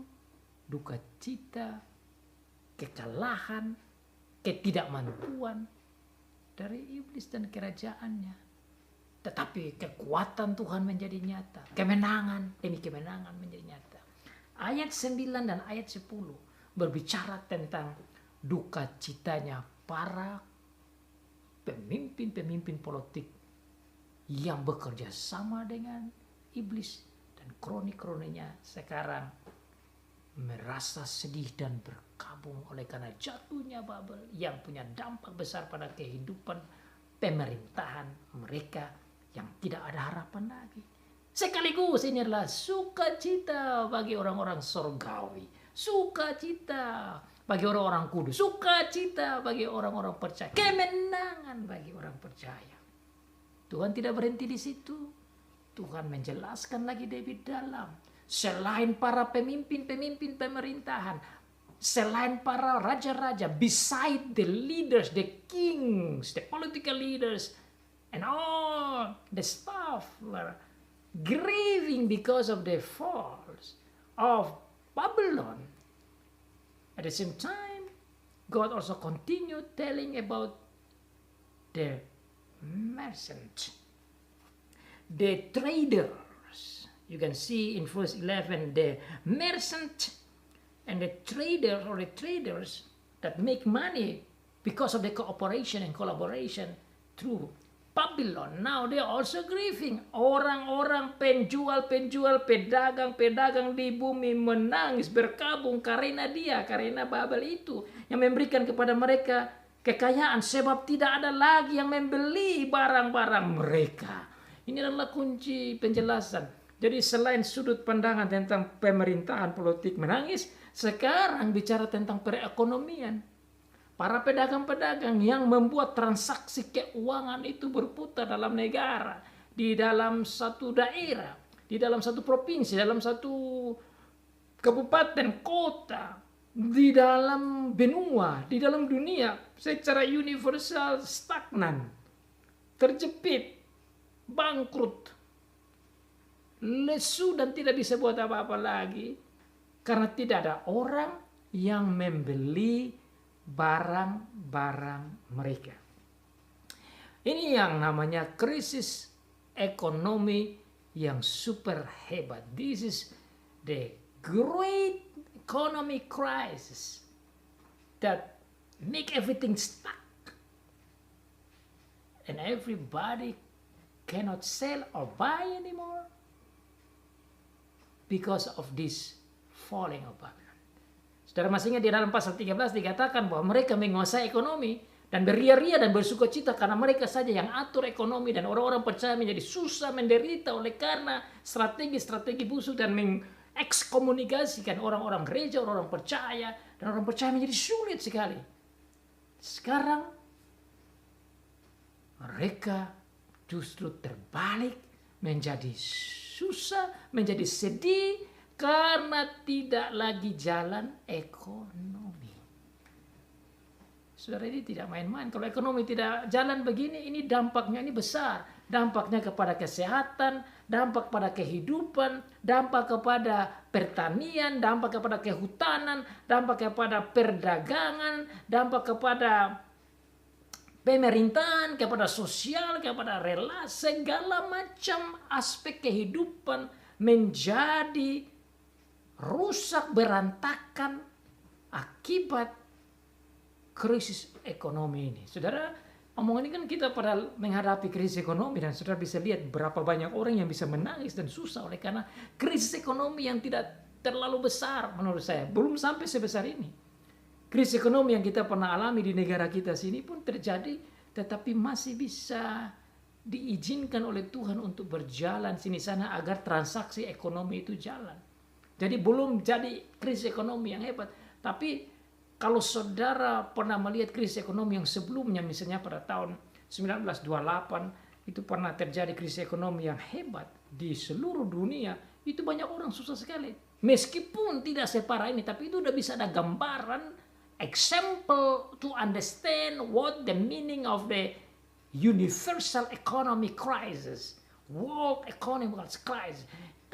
duka cita, kekalahan, ketidakmampuan dari iblis dan kerajaannya. Tetapi kekuatan Tuhan menjadi nyata. Kemenangan demi kemenangan menjadi nyata. Ayat 9 dan ayat 10 berbicara tentang duka citanya para pemimpin-pemimpin politik yang bekerja sama dengan iblis, dan kroni-kroninya sekarang merasa sedih dan berkabung oleh karena jatuhnya Babel yang punya dampak besar pada kehidupan pemerintahan mereka yang tidak ada harapan lagi. Sekaligus ini adalah sukacita bagi orang-orang surgawi, sukacita bagi orang-orang kudus, sukacita bagi orang-orang percaya, kemenangan bagi orang percaya. Tuhan tidak berhenti di situ. Tuhan menjelaskan lagi lebih dalam. Selain para pemimpin-pemimpin pemerintahan, selain para raja-raja, beside the leaders, the kings, the political leaders, and all the staff were grieving because of the falls of Babylon. At the same time, God also continued telling about the merchant, the traders, You can see in verse 11, the merchant and the trader or the traders that make money because of the cooperation and collaboration through Babylon. Now they are also grieving. Orang-orang penjual-penjual, pedagang-pedagang di bumi menangis berkabung karena Babel itu yang memberikan kepada mereka kekayaan, sebab tidak ada lagi yang membeli barang-barang mereka. Ini adalah kunci penjelasan. Jadi selain sudut pandangan tentang pemerintahan politik menangis, sekarang bicara tentang perekonomian. Para pedagang-pedagang yang membuat transaksi keuangan itu berputar dalam negara, di dalam satu daerah, di dalam satu provinsi, dalam satu kabupaten, kota, di dalam benua, di dalam dunia, secara universal stagnan, terjepit, bangkrut, lesu dan tidak bisa buat apa-apa lagi karena tidak ada orang yang membeli barang-barang mereka. Ini yang namanya krisis ekonomi yang super hebat. This is the great economic crisis that make everything stuck and everybody cannot sell or buy anymore because of this falling of Babylon. Saudara masih ingat di dalam pasal 13 dikatakan bahwa mereka menguasai ekonomi dan beria-ria dan bersukacita karena mereka saja yang atur ekonomi, dan orang-orang percaya menjadi susah menderita oleh karena strategi-strategi busuk dan mengekskomunikasikan orang-orang gereja, orang-orang percaya, dan orang percaya menjadi sulit sekali. Sekarang mereka justru terbalik, menjadi susah, menjadi sedih karena tidak lagi jalan ekonomi. Saudara, ini tidak main-main. Kalau ekonomi tidak jalan begini, ini dampaknya ini besar. Dampaknya kepada kesehatan, dampak pada kehidupan, dampak kepada pertanian, dampak kepada kehutanan, dampak kepada perdagangan, dampak kepada pemerintahan, kepada sosial, kepada relasi, segala macam aspek kehidupan menjadi rusak berantakan akibat krisis ekonomi ini. Saudara, omongan ini kan kita pada menghadapi krisis ekonomi, dan saudara bisa lihat berapa banyak orang yang bisa menangis dan susah oleh karena krisis ekonomi yang tidak terlalu besar menurut saya. Belum sampai sebesar ini. Krisis ekonomi yang kita pernah alami di negara kita sini pun terjadi, tetapi masih bisa diizinkan oleh Tuhan untuk berjalan sini sana agar transaksi ekonomi itu jalan. Jadi belum jadi krisis ekonomi yang hebat. Tapi kalau saudara pernah melihat krisis ekonomi yang sebelumnya, misalnya pada tahun 1928, itu pernah terjadi krisis ekonomi yang hebat di seluruh dunia. Itu banyak orang susah sekali. Meskipun tidak separah ini, tapi itu udah bisa ada gambaran, example to understand what the meaning of the universal economic crisis, world economic crisis.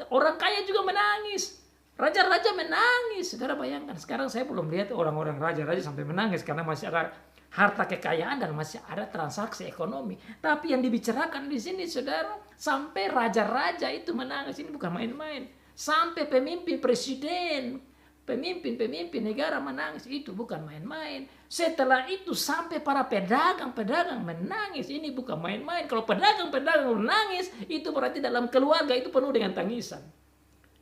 Orang kaya juga menangis, raja-raja menangis. Saudara bayangkan, sekarang saya belum lihat orang-orang raja-raja sampai menangis karena masih ada harta kekayaan dan masih ada transaksi ekonomi. Tapi yang dibicarakan di sini, saudara, sampai raja-raja itu menangis. Ini bukan main-main. Sampai pemimpin presiden, pemimpin negara menangis, itu bukan main-main. Setelah itu sampai para pedagang-pedagang menangis, ini bukan main-main. Kalau pedagang-pedagang menangis, itu berarti dalam keluarga itu penuh dengan tangisan.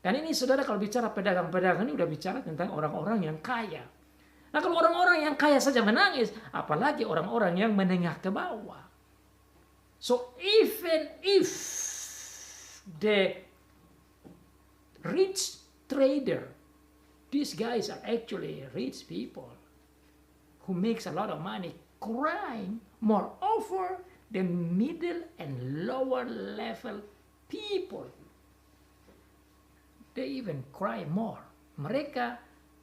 Dan ini saudara, kalau bicara pedagang-pedagang ini udah bicara tentang orang-orang yang kaya. Nah, kalau orang-orang yang kaya saja menangis, apalagi orang-orang yang menengah ke bawah. So even if the rich trader, these guys are actually rich people who makes a lot of money, crying. Moreover, the middle and lower level people, they even cry more. Mereka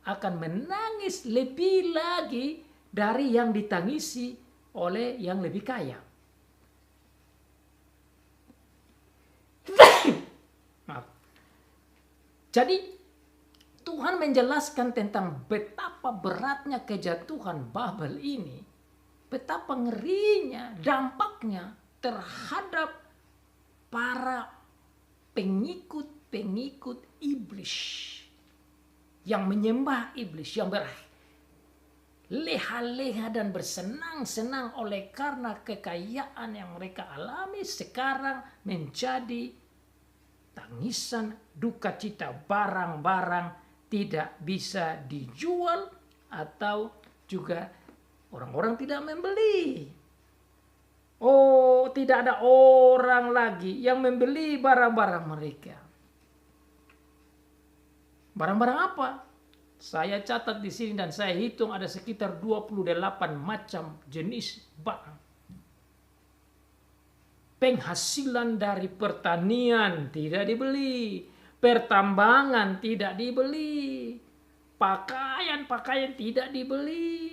akan menangis lebih lagi dari yang ditangisi oleh yang lebih kaya. Maaf. Jadi Tuhan menjelaskan tentang betapa beratnya kejatuhan Babel ini, betapa ngerinya dampaknya terhadap para pengikut pengikut iblis, yang menyembah iblis, yang berleha-leha dan bersenang-senang oleh karena kekayaan yang mereka alami sekarang menjadi tangisan, duka cita, barang-barang tidak bisa dijual atau juga orang-orang tidak membeli. Oh, tidak ada orang lagi yang membeli barang-barang mereka. Barang-barang apa? Saya catat di sini dan saya hitung ada sekitar 28 macam jenis barang. Penghasilan dari pertanian tidak dibeli, pertambangan tidak dibeli, pakaian-pakaian tidak dibeli.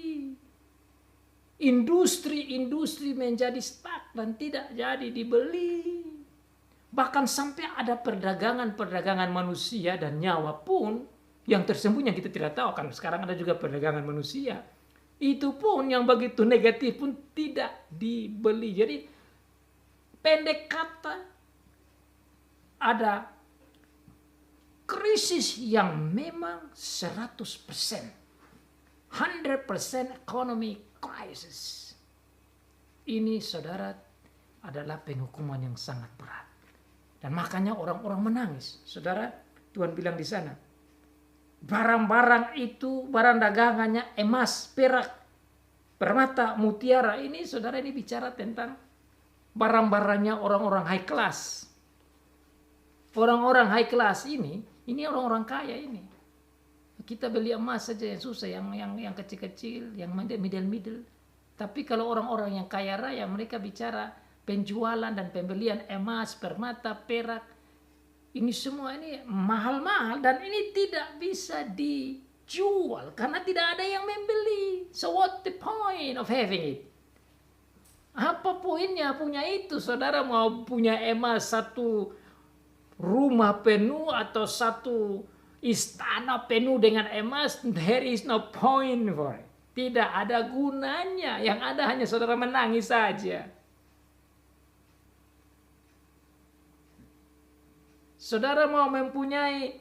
Industri-industri menjadi stuck dan tidak jadi dibeli. Bahkan sampai ada perdagangan-perdagangan manusia dan nyawa pun yang tersembunyi yang kita tidak tahu, kan sekarang ada juga perdagangan manusia. Itu pun yang begitu negatif pun tidak dibeli. Jadi pendek kata, ada krisis yang memang 100%. 100% economy crisis. Ini saudara adalah penghukuman yang sangat berat. Dan makanya orang-orang menangis. Saudara, Tuhan bilang di sana, barang-barang itu, barang dagangannya emas, perak, permata, mutiara. Ini saudara, ini bicara tentang barang-barangnya orang-orang high class. Orang-orang high class ini orang-orang kaya ini. Kita beli emas saja yang susah, yang kecil-kecil, yang middle. Tapi kalau orang-orang yang kaya raya, mereka bicara penjualan dan pembelian emas, permata, perak. Ini semua ini mahal-mahal dan ini tidak bisa dijual karena tidak ada yang membeli. So what the point of having it? Apa poinnya punya itu? Saudara mau punya emas satu rumah penuh atau satu istana penuh dengan emas, there is no point for it. Tidak ada gunanya. Yang ada hanya saudara menangis saja. Saudara mau mempunyai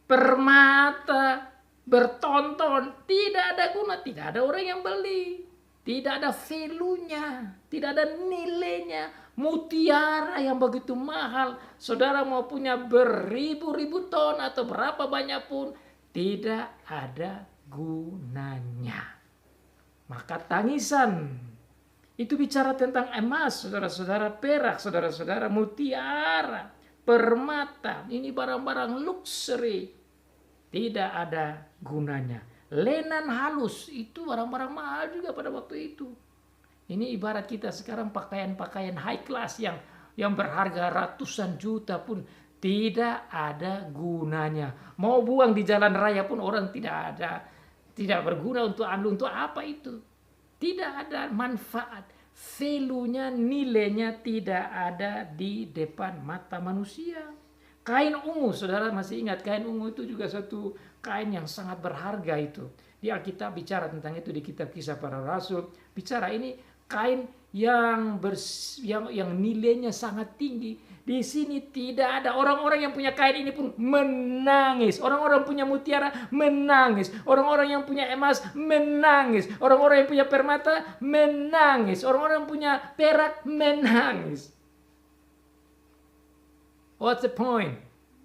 permata bertonton, tidak ada guna, tidak ada orang yang beli. Tidak ada value-nya, tidak ada nilainya. Mutiara yang begitu mahal, saudara mau punya beribu-ribu ton atau berapa banyak pun, tidak ada gunanya. Maka tangisan itu bicara tentang emas, saudara-saudara, perak, saudara-saudara, mutiara, permata. Ini barang-barang luxury, tidak ada gunanya. Lenan halus itu barang-barang mahal juga pada waktu itu. Ini ibarat kita sekarang pakaian-pakaian high class yang berharga ratusan juta pun tidak ada gunanya. Mau buang di jalan raya pun orang tidak berguna untuk apa itu? Tidak ada manfaat. Value-nya, nilainya tidak ada di depan mata manusia. Kain ungu, saudara masih ingat kain ungu itu juga satu kain yang sangat berharga itu. Di Alkitab bicara tentang itu, di kitab Kisah Para Rasul bicara ini kain yang nilainya sangat tinggi. Di sini tidak ada. Orang-orang yang punya kain ini pun menangis. Orang-orang punya mutiara menangis. Orang-orang yang punya emas menangis. Orang-orang yang punya permata menangis. Orang-orang yang punya perak menangis. What's the point?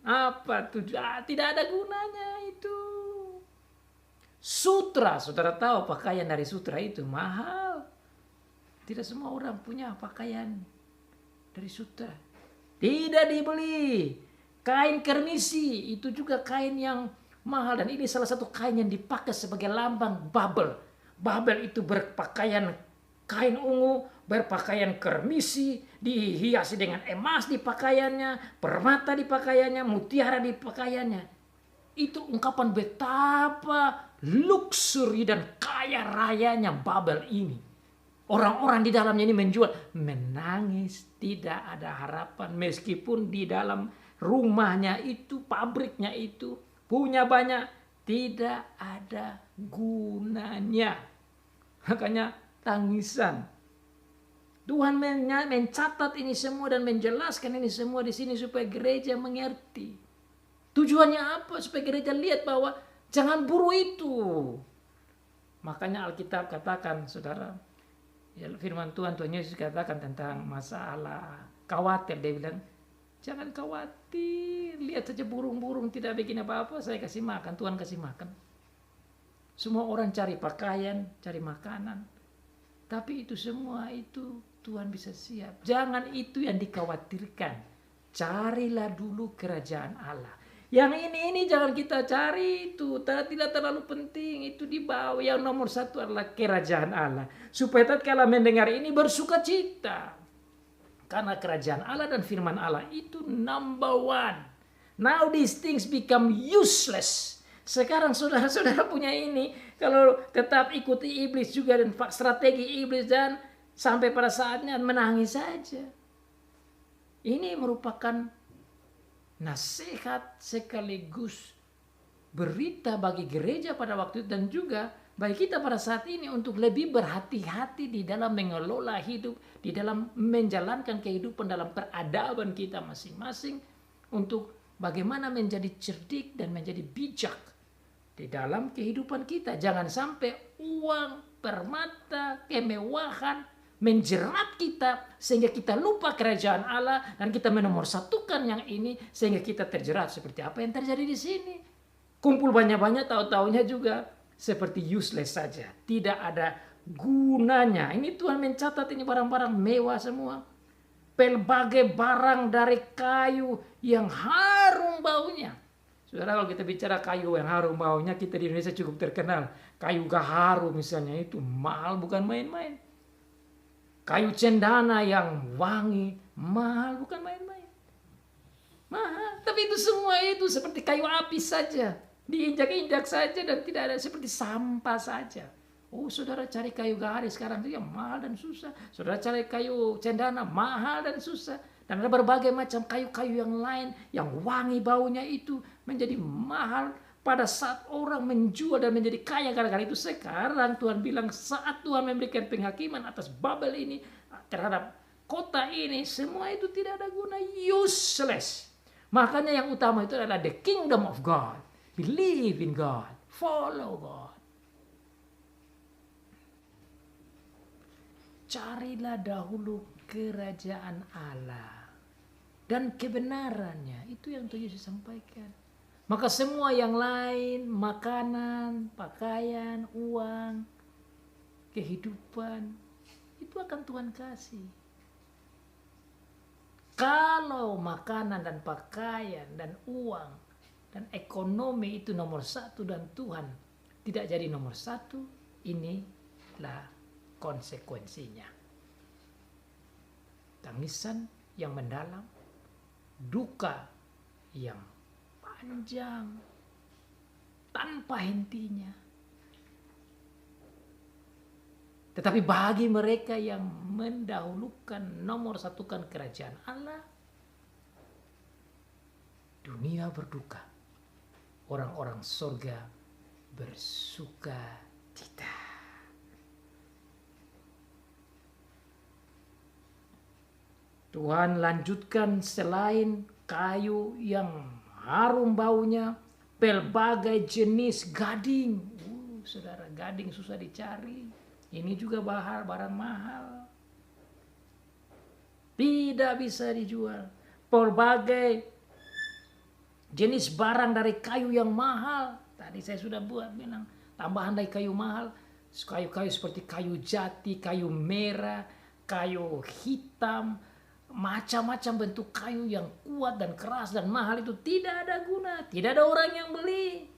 Apa tujuan? Tidak ada gunanya itu. Sutra, saudara tahu pakaian dari sutra itu mahal. Tidak semua orang punya pakaian dari sutra. Tidak dibeli. Kain kermisi itu juga kain yang mahal. Dan ini salah satu kain yang dipakai sebagai lambang Babel. Babel itu berpakaian kain ungu, berpakaian kermisi, dihiasi dengan emas di pakaiannya, permata di pakaiannya, mutiara di pakaiannya. Itu ungkapan betapa luxury dan kaya rayanya Babel ini. Orang-orang di dalamnya ini menjual, menangis, tidak ada harapan. Meskipun di dalam rumahnya itu, pabriknya itu, punya banyak, tidak ada gunanya. Makanya tangisan. Tuhan mencatat ini semua dan menjelaskan ini semua di sini supaya gereja mengerti. Tujuannya apa? Supaya gereja lihat bahwa jangan buru itu. Makanya Alkitab katakan, saudara, ya, firman Tuhan Yesus katakan tentang masalah khawatir. Dia bilang, jangan khawatir, lihat saja burung-burung tidak bikin apa-apa, saya kasih makan, Tuhan kasih makan. Semua orang cari pakaian, cari makanan. Tapi itu semua itu Tuhan bisa siap. Jangan itu yang dikhawatirkan. Carilah dulu kerajaan Allah. Yang ini jangan kita cari itu. Tidak terlalu penting. Itu di bawah. Yang nomor satu adalah kerajaan Allah. Supaya tatkala mendengar ini bersuka cita. Karena kerajaan Allah dan firman Allah itu number one. Now these things become useless. Sekarang saudara-saudara punya ini, kalau tetap ikuti iblis juga dan strategi iblis dan sampai pada saatnya menangis saja. Ini merupakan nasihat sekaligus berita bagi gereja pada waktu itu dan juga bagi kita pada saat ini untuk lebih berhati-hati di dalam mengelola hidup, di dalam menjalankan kehidupan dalam peradaban kita masing-masing untuk bagaimana menjadi cerdik dan menjadi bijak di dalam kehidupan kita. Jangan sampai uang, permata, kemewahan menjerat kita sehingga kita lupa kerajaan Allah dan kita menomorsatukan yang ini sehingga kita terjerat seperti apa yang terjadi di sini. Kumpul banyak-banyak, tahu-tahunya juga seperti useless saja, tidak ada gunanya. Ini Tuhan mencatat ini barang-barang mewah semua, pelbagai barang dari kayu yang harum baunya. Saudara, kalau kita bicara kayu yang harum baunya, kita di Indonesia cukup terkenal. Kayu gaharu misalnya itu mahal, bukan main-main. Kayu cendana yang wangi, mahal, bukan main-main. Mahal, tapi itu semua itu seperti kayu api saja. Diinjak-injak saja dan tidak ada, seperti sampah saja. Oh, saudara cari kayu gaharu sekarang itu yang mahal dan susah. Saudara cari kayu cendana, mahal dan susah. Dan ada berbagai macam kayu-kayu yang lain yang wangi baunya itu menjadi mahal pada saat orang menjual dan menjadi kaya gara-gara itu. Sekarang Tuhan bilang saat Tuhan memberikan penghakiman atas Babel ini terhadap kota ini, semua itu tidak ada guna, useless. Makanya yang utama itu adalah the kingdom of God. Believe in God, follow God. Carilah dahulu kerajaan Allah dan kebenarannya, itu yang Tuhan Yesus sampaikan. Maka semua yang lain, makanan, pakaian, uang, kehidupan, itu akan Tuhan kasih. Kalau makanan dan pakaian dan uang dan ekonomi itu nomor satu dan Tuhan tidak jadi nomor satu, inilah konsekuensinya. Tangisan yang mendalam, duka yang panjang tanpa hentinya. Tetapi bagi mereka yang mendahulukan, nomor satukan kerajaan Allah, dunia berduka, orang-orang surga bersuka cita. Tuhan lanjutkan, selain kayu yang harum baunya, pelbagai jenis gading. Saudara, gading susah dicari. Ini juga barang mahal. Tidak bisa dijual. Pelbagai jenis barang dari kayu yang mahal. Tadi saya sudah bilang tambahan dari kayu mahal. Kayu-kayu seperti kayu jati, kayu merah, kayu hitam, macam-macam bentuk kayu yang kuat dan keras dan mahal itu tidak ada guna, tidak ada orang yang beli.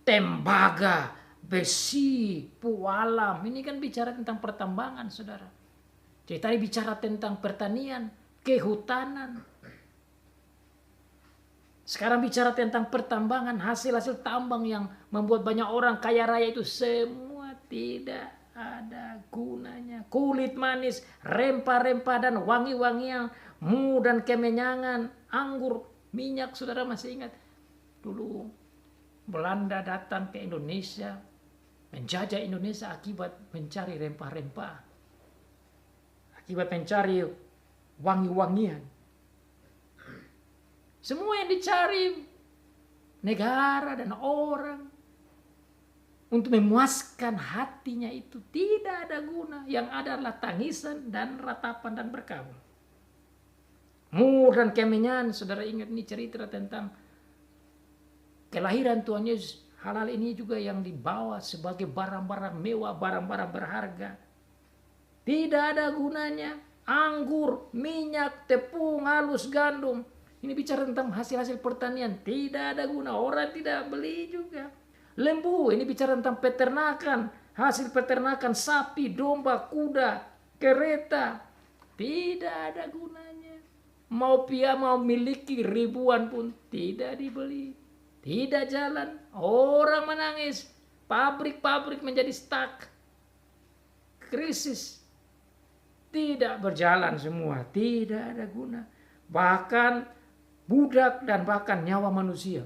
Tembaga, besi, pualam, ini kan bicara tentang pertambangan, saudara. Jadi tadi bicara tentang pertanian, kehutanan. Sekarang bicara tentang pertambangan, hasil-hasil tambang yang membuat banyak orang kaya raya itu semua tidak ada gunanya. Kulit manis, rempah-rempah dan wangi-wangian, mu dan kemenyangan, anggur, minyak. Saudara masih ingat dulu Belanda datang ke Indonesia, menjajah Indonesia akibat mencari rempah-rempah. akibat mencari wangi-wangian. Semua yang dicari negara dan orang untuk memuaskan hatinya itu tidak ada guna. Yang ada adalah tangisan dan ratapan dan berkabung. Mur dan kemenyan, saudara ingat ini cerita tentang kelahiran Tuhan Yesus. Hal-hal ini juga yang dibawa sebagai barang-barang mewah, barang-barang berharga. Tidak ada gunanya. Anggur, minyak, tepung, halus, gandum. Ini bicara tentang hasil-hasil pertanian. Tidak ada guna. Orang tidak beli juga. Lembu, ini bicara tentang peternakan. Hasil peternakan sapi, domba, kuda, kereta. Tidak ada gunanya. Mau miliki ribuan pun tidak dibeli. Tidak jalan. Orang menangis. Pabrik-pabrik menjadi stuck. Krisis. Tidak berjalan semua. Tidak ada guna. Bahkan budak dan bahkan nyawa manusia.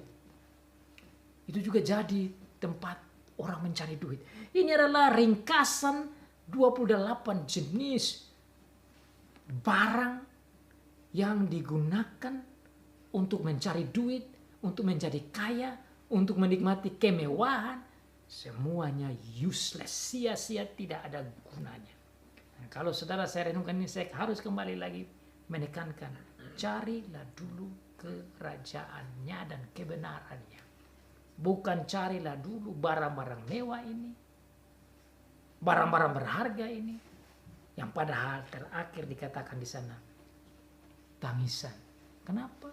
Itu juga jadi tempat orang mencari duit. Ini adalah ringkasan 28 jenis barang yang digunakan untuk mencari duit, untuk menjadi kaya, untuk menikmati kemewahan. Semuanya useless, sia-sia, tidak ada gunanya. Nah, kalau saudara saya renungkan ini, saya harus kembali lagi menekankan, carilah dulu kerajaannya dan kebenarannya. Bukan carilah dulu barang-barang mewah ini, barang-barang berharga ini, yang padahal terakhir dikatakan di sana tangisan. Kenapa?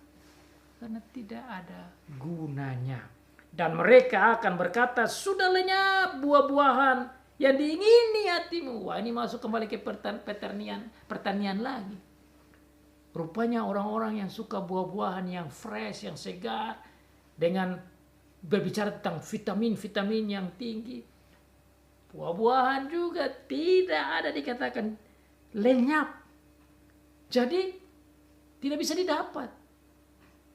Karena tidak ada gunanya. Dan mereka akan berkata, sudah lenyap buah-buahan yang diingini hatimu. Wah, ini masuk kembali ke pertanian lagi. Rupanya orang-orang yang suka buah-buahan yang fresh, yang segar, dengan berbicara tentang vitamin-vitamin yang tinggi. Buah-buahan juga tidak ada dikatakan lenyap. Jadi tidak bisa didapat.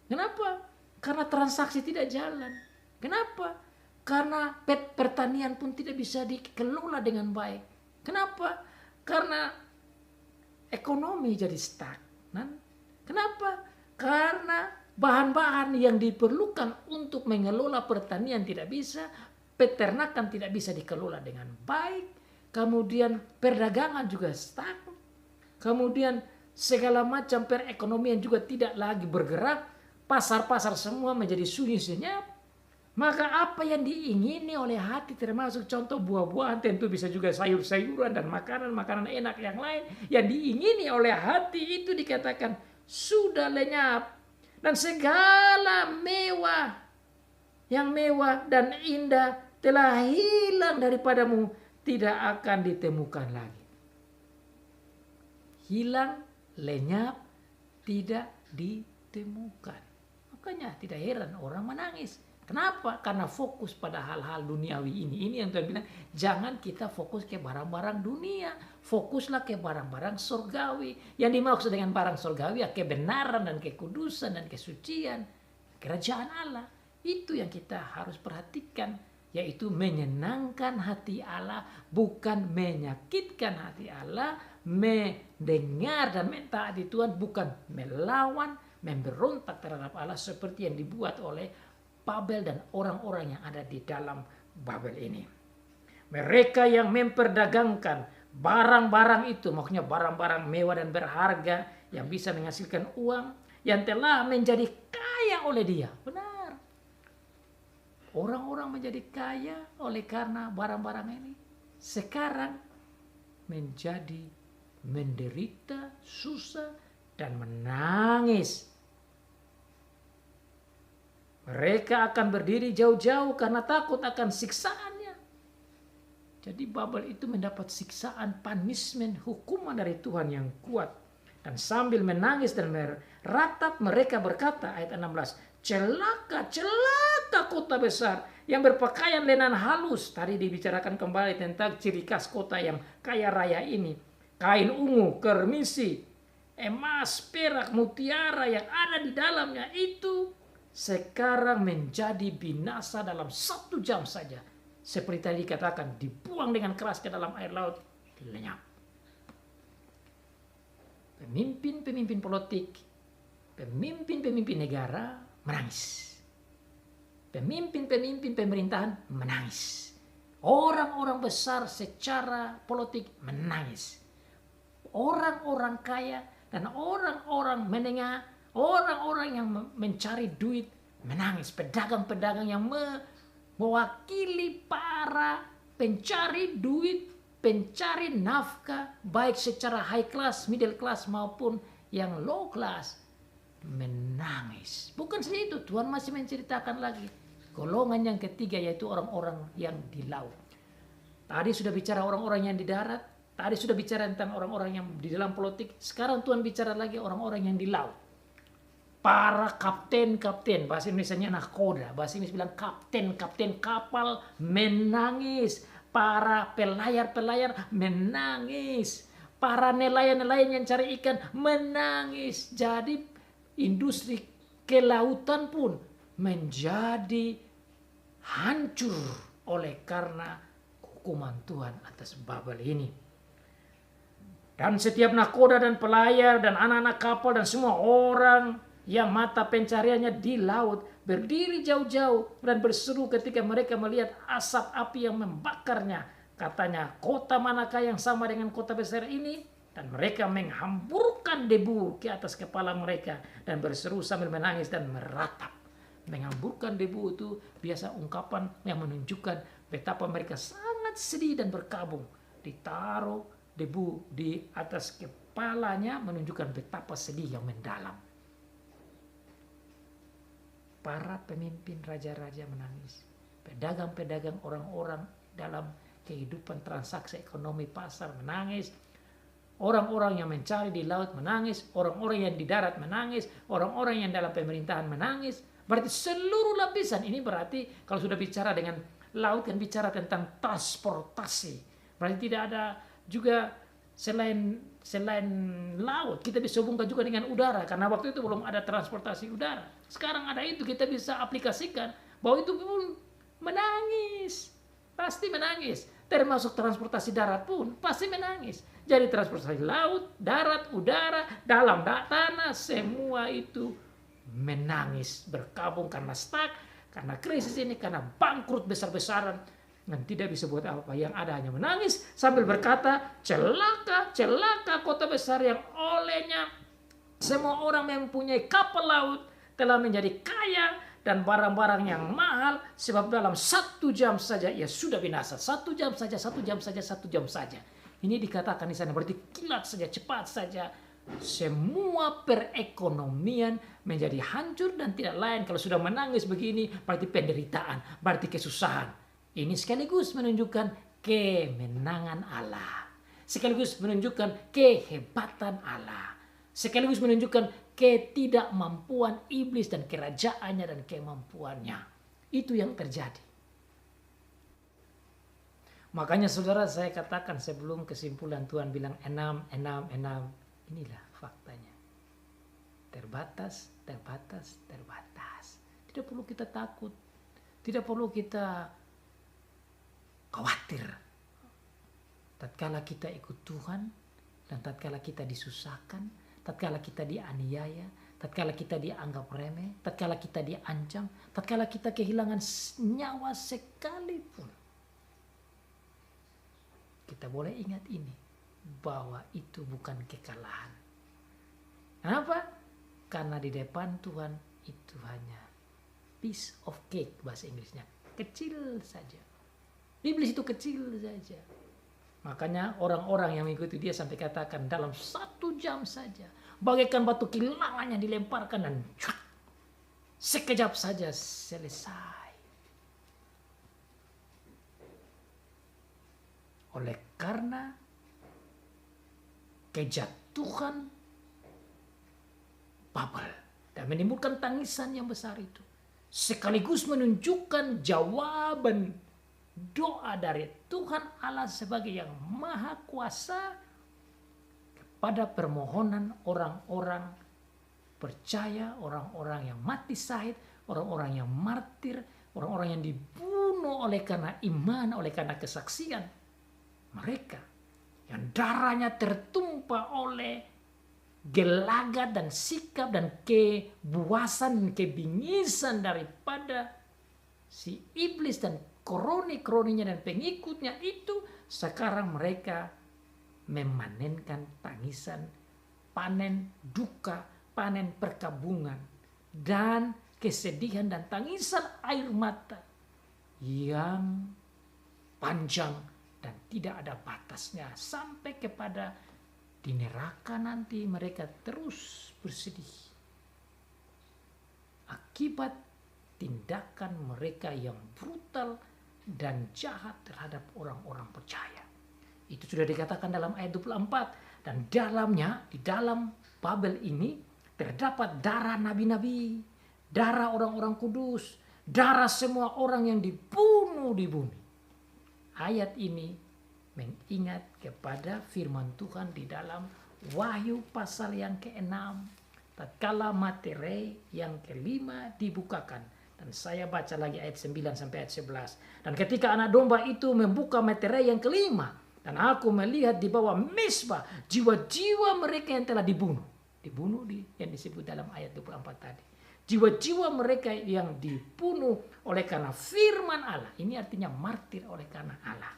Kenapa? Karena transaksi tidak jalan. Kenapa? Karena pertanian pun tidak bisa dikelola dengan baik. Kenapa? Karena ekonomi jadi stagnan. Kenapa? Karena bahan-bahan yang diperlukan untuk mengelola pertanian tidak bisa, peternakan tidak bisa dikelola dengan baik, kemudian perdagangan juga stuck, kemudian segala macam perekonomian juga tidak lagi bergerak, pasar-pasar semua menjadi sunyi senyap. Maka apa yang diingini oleh hati, termasuk contoh buah-buahan, tentu bisa juga sayur-sayuran dan makanan-makanan enak yang lain, yang diingini oleh hati itu dikatakan sudah lenyap. Dan segala mewah, yang mewah dan indah telah hilang daripadamu, tidak akan ditemukan lagi. Hilang, lenyap, tidak ditemukan. Makanya tidak heran orang menangis. Kenapa? Karena fokus pada hal-hal duniawi ini. Ini yang Tuhan bilang, jangan kita fokus ke barang-barang dunia. Fokuslah ke barang-barang surgawi. Yang dimaksud dengan barang surgawi ya kebenaran dan kekudusan dan kesucian. Kerajaan Allah. Itu yang kita harus perhatikan. Yaitu menyenangkan hati Allah, bukan menyakitkan hati Allah. Mendengar dan mentaati Tuhan, bukan melawan, memberontak terhadap Allah seperti yang dibuat oleh Babel dan orang-orang yang ada di dalam Babel ini. Mereka yang memperdagangkan barang-barang itu, maksudnya barang-barang mewah dan berharga yang bisa menghasilkan uang, yang telah menjadi kaya oleh dia. Benar. Orang-orang menjadi kaya oleh karena barang-barang ini. Sekarang menjadi menderita, susah, dan menangis. Mereka akan berdiri jauh-jauh karena takut akan siksaannya. Jadi Babel itu mendapat siksaan, punishment, hukuman dari Tuhan yang kuat. Dan sambil menangis dan meratap, mereka berkata, ayat 16, celaka, celaka kota besar yang berpakaian lenan halus. Tadi dibicarakan kembali tentang ciri khas kota yang kaya raya ini. Kain ungu, kermisi, emas, perak, mutiara yang ada di dalamnya itu sekarang menjadi binasa dalam 1 jam saja. Seperti tadi dikatakan, dibuang dengan keras ke dalam air laut, lenyap. pemimpin-pemimpin politik, pemimpin-pemimpin negara menangis. Pemimpin-pemimpin pemerintahan menangis. Orang-orang besar secara politik menangis. Orang-orang kaya dan orang-orang menengah, orang-orang yang mencari duit menangis. Pedagang-pedagang yang mewakili para pencari duit, pencari nafkah, baik secara high class, middle class maupun yang low class, menangis. Bukan saja itu, Tuhan masih menceritakan lagi golongan yang ketiga, yaitu orang-orang yang di laut. Tadi sudah bicara orang-orang yang di darat, tadi sudah bicara tentang orang-orang yang di dalam politik, sekarang Tuhan bicara lagi orang-orang yang di laut. Para kapten-kapten, bahasa Indonesia-nya nahkoda, bahasa Inggris bilang kapten-kapten kapal menangis. Para pelayar-pelayar menangis. Para nelayan-nelayan yang cari ikan menangis. Jadi industri kelautan pun menjadi hancur oleh karena hukuman Tuhan atas Babel ini. Dan setiap nahkoda dan pelayar dan anak-anak kapal dan semua orang yang mata pencariannya di laut berdiri jauh-jauh dan berseru ketika mereka melihat asap api yang membakarnya. Katanya, kota manakah yang sama dengan kota besar ini? Dan mereka menghamburkan debu ke atas kepala mereka dan berseru sambil menangis dan meratap. Menghamburkan debu itu biasa ungkapan yang menunjukkan betapa mereka sangat sedih dan berkabung. Ditaruh debu di atas kepalanya menunjukkan betapa sedih yang mendalam. Para pemimpin raja-raja menangis. Pedagang-pedagang, orang-orang dalam kehidupan transaksi ekonomi pasar menangis. Orang-orang yang mencari di laut menangis. Orang-orang yang di darat menangis. Orang-orang yang dalam pemerintahan menangis. Berarti seluruh lapisan. Ini berarti kalau sudah bicara dengan laut kan bicara tentang transportasi. Berarti tidak ada juga selain laut, kita bisa hubungkan juga dengan udara, karena waktu itu belum ada transportasi udara. Sekarang ada itu, kita bisa aplikasikan bahwa itu pun menangis, pasti menangis. Termasuk transportasi darat pun pasti menangis. Jadi transportasi laut, darat, udara, dalam tanah, semua itu menangis, berkabung karena stuck, karena krisis ini, karena bangkrut besar-besaran. Dan tidak bisa buat apa-apa, yang ada hanya menangis sambil berkata, celaka, celaka kota besar yang olehnya semua orang mempunyai kapal laut telah menjadi kaya dan barang-barang yang mahal, sebab dalam 1 jam saja ia sudah binasa. 1 jam saja, 1 jam saja, 1 jam saja. Ini dikatakan di sana, berarti kilat saja, cepat saja. Semua perekonomian menjadi hancur dan tidak lain. Kalau sudah menangis begini, berarti penderitaan, berarti kesusahan. Ini sekaligus menunjukkan kemenangan Allah. Sekaligus menunjukkan kehebatan Allah. Sekaligus menunjukkan ketidakmampuan iblis dan kerajaannya dan kemampuannya. Itu yang terjadi. Makanya saudara, saya katakan sebelum kesimpulan Tuhan bilang 6. Inilah faktanya. Terbatas, terbatas, terbatas. Tidak perlu kita takut. Tidak perlu kita khawatir. Tatkala kita ikut Tuhan dan tatkala kita disusahkan, tatkala kita dianiaya, tatkala kita dianggap remeh, tatkala kita diancam, tatkala kita kehilangan nyawa sekalipun, kita boleh ingat ini, bahwa itu bukan kekalahan. Kenapa? Karena di depan Tuhan itu hanya piece of cake, bahasa Inggrisnya, kecil saja. Iblis itu kecil saja. Makanya orang-orang yang mengikuti dia sampai katakan dalam 1 jam saja, bagaikan batu kilangannya dilemparkan dan sekejap saja selesai. Oleh karena kejatuhan Babel dan menimbulkan tangisan yang besar itu, sekaligus menunjukkan jawaban doa dari Tuhan Allah sebagai yang maha kuasa kepada permohonan orang-orang percaya, orang-orang yang mati syahid, orang-orang yang martir, orang-orang yang dibunuh oleh karena iman, oleh karena kesaksian mereka, yang darahnya tertumpah oleh gelagat dan sikap dan kebuasan, kebingisan daripada si iblis dan kroni-kroninya dan pengikutnya itu, sekarang mereka memanenkan tangisan, panen duka, panen perkabungan, dan kesedihan dan tangisan air mata yang panjang dan tidak ada batasnya, sampai kepada di neraka nanti mereka terus bersedih akibat tindakan mereka yang brutal dan jahat terhadap orang-orang percaya. Itu sudah dikatakan dalam ayat 24. Dan dalamnya, di dalam Babel ini terdapat darah nabi-nabi, darah orang-orang kudus, darah semua orang yang dibunuh di bumi. Ayat ini mengingat kepada firman Tuhan di dalam Wahyu pasal yang ke-6. Tatkala materai yang kelima dibukakan. Dan saya baca lagi ayat 9 sampai ayat 11. Dan ketika anak domba itu membuka materai yang kelima, dan aku melihat di bawah mezbah jiwa-jiwa mereka yang telah dibunuh. Dibunuh yang disebut dalam ayat 24 tadi. Jiwa-jiwa mereka yang dibunuh oleh karena firman Allah. Ini artinya martir oleh karena Allah.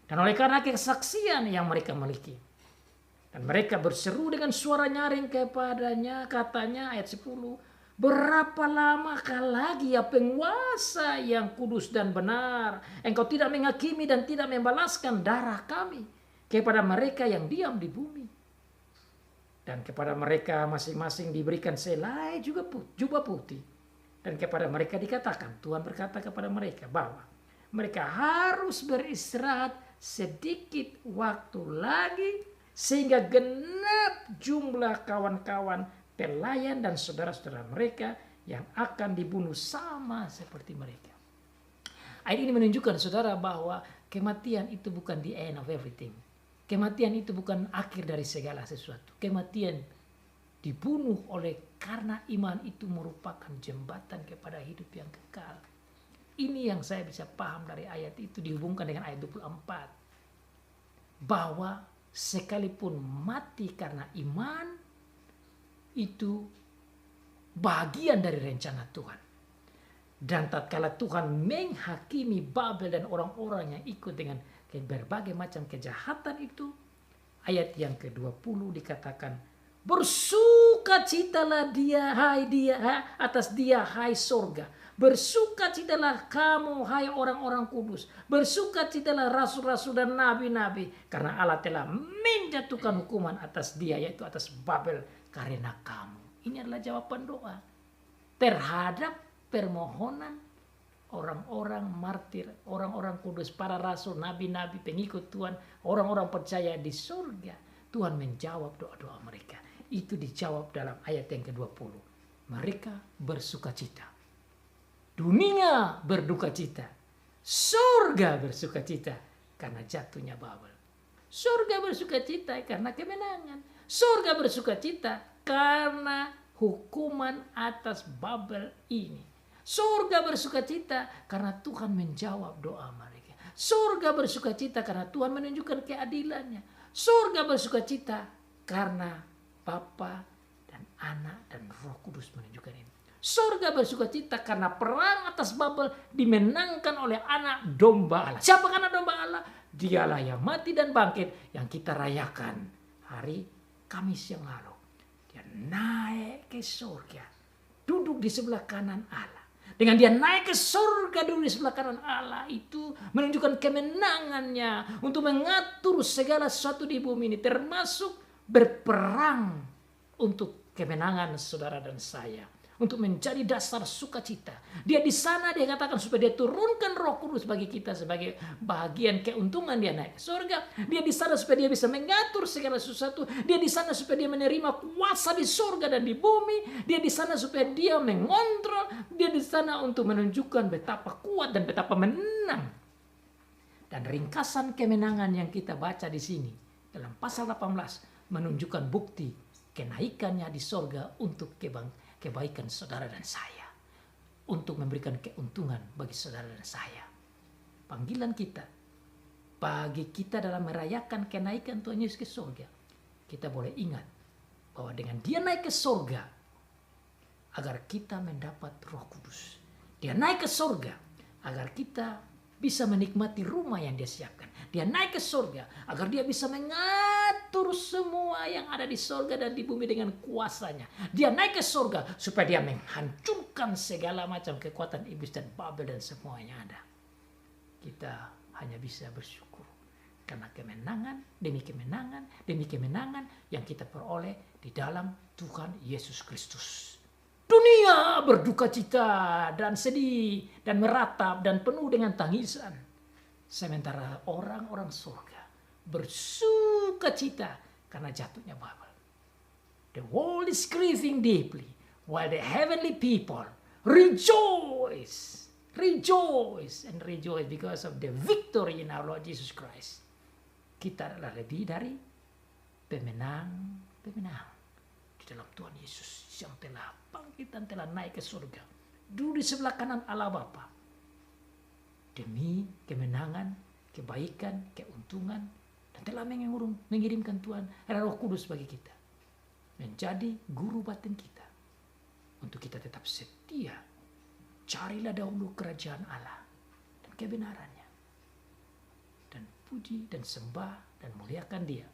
Dan oleh karena kesaksian yang mereka miliki. Dan mereka berseru dengan suara nyaring kepadanya, katanya ayat 10. Berapa lamakah lagi ya penguasa yang kudus dan benar, engkau tidak menghakimi dan tidak membalaskan darah kami kepada mereka yang diam di bumi. Dan kepada mereka masing-masing diberikan selai juga jubah putih. Dan kepada mereka dikatakan, Tuhan berkata kepada mereka bahwa mereka harus beristirahat sedikit waktu lagi, sehingga genap jumlah kawan-kawan pelayan dan saudara-saudara mereka yang akan dibunuh sama seperti mereka. Ayat ini menunjukkan saudara bahwa kematian itu bukan the end of everything. Kematian itu bukan akhir dari segala sesuatu. Kematian dibunuh oleh karena iman itu merupakan jembatan kepada hidup yang kekal. Ini yang saya bisa paham dari ayat itu dihubungkan dengan ayat 24. Bahwa sekalipun mati karena iman, itu bagian dari rencana Tuhan. Dan tatkala Tuhan menghakimi Babel dan orang-orang yang ikut dengan berbagai macam kejahatan itu, ayat yang ke-20 dikatakan, bersukacitalah atas dia hai sorga, bersukacitalah kamu hai orang-orang kudus, bersukacitalah rasul-rasul dan nabi-nabi, karena Allah telah menjatuhkan hukuman atas dia, yaitu atas Babel, karena kamu. Ini adalah jawaban doa terhadap permohonan orang-orang martir, orang-orang kudus, para rasul, nabi-nabi, pengikut Tuhan, orang-orang percaya di surga. Tuhan menjawab doa-doa mereka. Itu dijawab dalam ayat yang ke-20. Mereka bersukacita. Dunia berduka cita. Surga bersuka cita karena jatuhnya Babel. Surga bersuka cita karena kemenangan. Surga bersuka cita karena hukuman atas Babel ini. Surga bersuka cita karena Tuhan menjawab doa mereka. Surga bersuka cita karena Tuhan menunjukkan keadilannya. Surga bersuka cita karena Bapa dan Anak dan Roh Kudus menunjukkan ini. Surga bersuka cita karena perang atas Babel dimenangkan oleh anak domba Allah. Siapa anak domba Allah? Dialah yang mati dan bangkit yang kita rayakan hari Kamis yang lalu. Dia naik ke surga, duduk di sebelah kanan Allah. Dengan dia naik ke surga, duduk di sebelah kanan Allah, itu menunjukkan kemenangannya untuk mengatur segala sesuatu di bumi ini, termasuk berperang untuk kemenangan saudara dan saya, untuk menjadi dasar sukacita. Dia di sana dia katakan supaya dia turunkan Roh Kudus bagi kita sebagai bagian keuntungan dia naik ke surga. Dia di sana supaya dia bisa mengatur segala sesuatu. Dia di sana supaya dia menerima kuasa di surga dan di bumi. Dia di sana supaya dia mengontrol. Dia di sana untuk menunjukkan betapa kuat dan betapa menang. Dan ringkasan kemenangan yang kita baca di sini dalam pasal 18 menunjukkan bukti kenaikannya di surga untuk kebaikan saudara dan saya, untuk memberikan keuntungan bagi saudara dan saya. Panggilan kita bagi kita dalam merayakan kenaikan Tuhan Yesus ke surga, kita boleh ingat bahwa dengan dia naik ke sorga, agar kita mendapat Roh Kudus. Dia naik ke sorga agar kita bisa menikmati rumah yang dia siapkan. Dia naik ke sorga agar dia bisa mengatur semua yang ada di sorga dan di bumi dengan kuasanya. Dia naik ke sorga supaya dia menghancurkan segala macam kekuatan iblis dan Babel dan semua yang ada. Kita hanya bisa bersyukur karena kemenangan demi kemenangan yang kita peroleh di dalam Tuhan Yesus Kristus. Dunia berduka cita dan sedih dan meratap dan penuh dengan tangisan. Sementara orang-orang surga bersuka cita karena jatuhnya Babel. The world is grieving deeply while the heavenly people rejoice because of the victory in our Lord Jesus Christ. Kita adalah lebih dari pemenang di dalam Tuhan Yesus yang telah bangkit dan telah naik ke surga, duduk di sebelah kanan Allah Bapa, demi kemenangan, kebaikan, keuntungan, dan telah mengirimkan Tuhan Roh Kudus bagi kita, menjadi guru batin kita, untuk kita tetap setia. Carilah dahulu kerajaan Allah dan kebenarannya, dan puji dan sembah dan muliakan Dia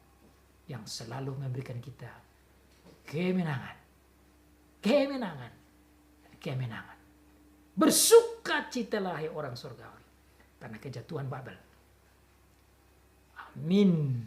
yang selalu memberikan kita kemenangan. Bersukacitalah hai orang surgawi karena kejatuhan Babel. Amin.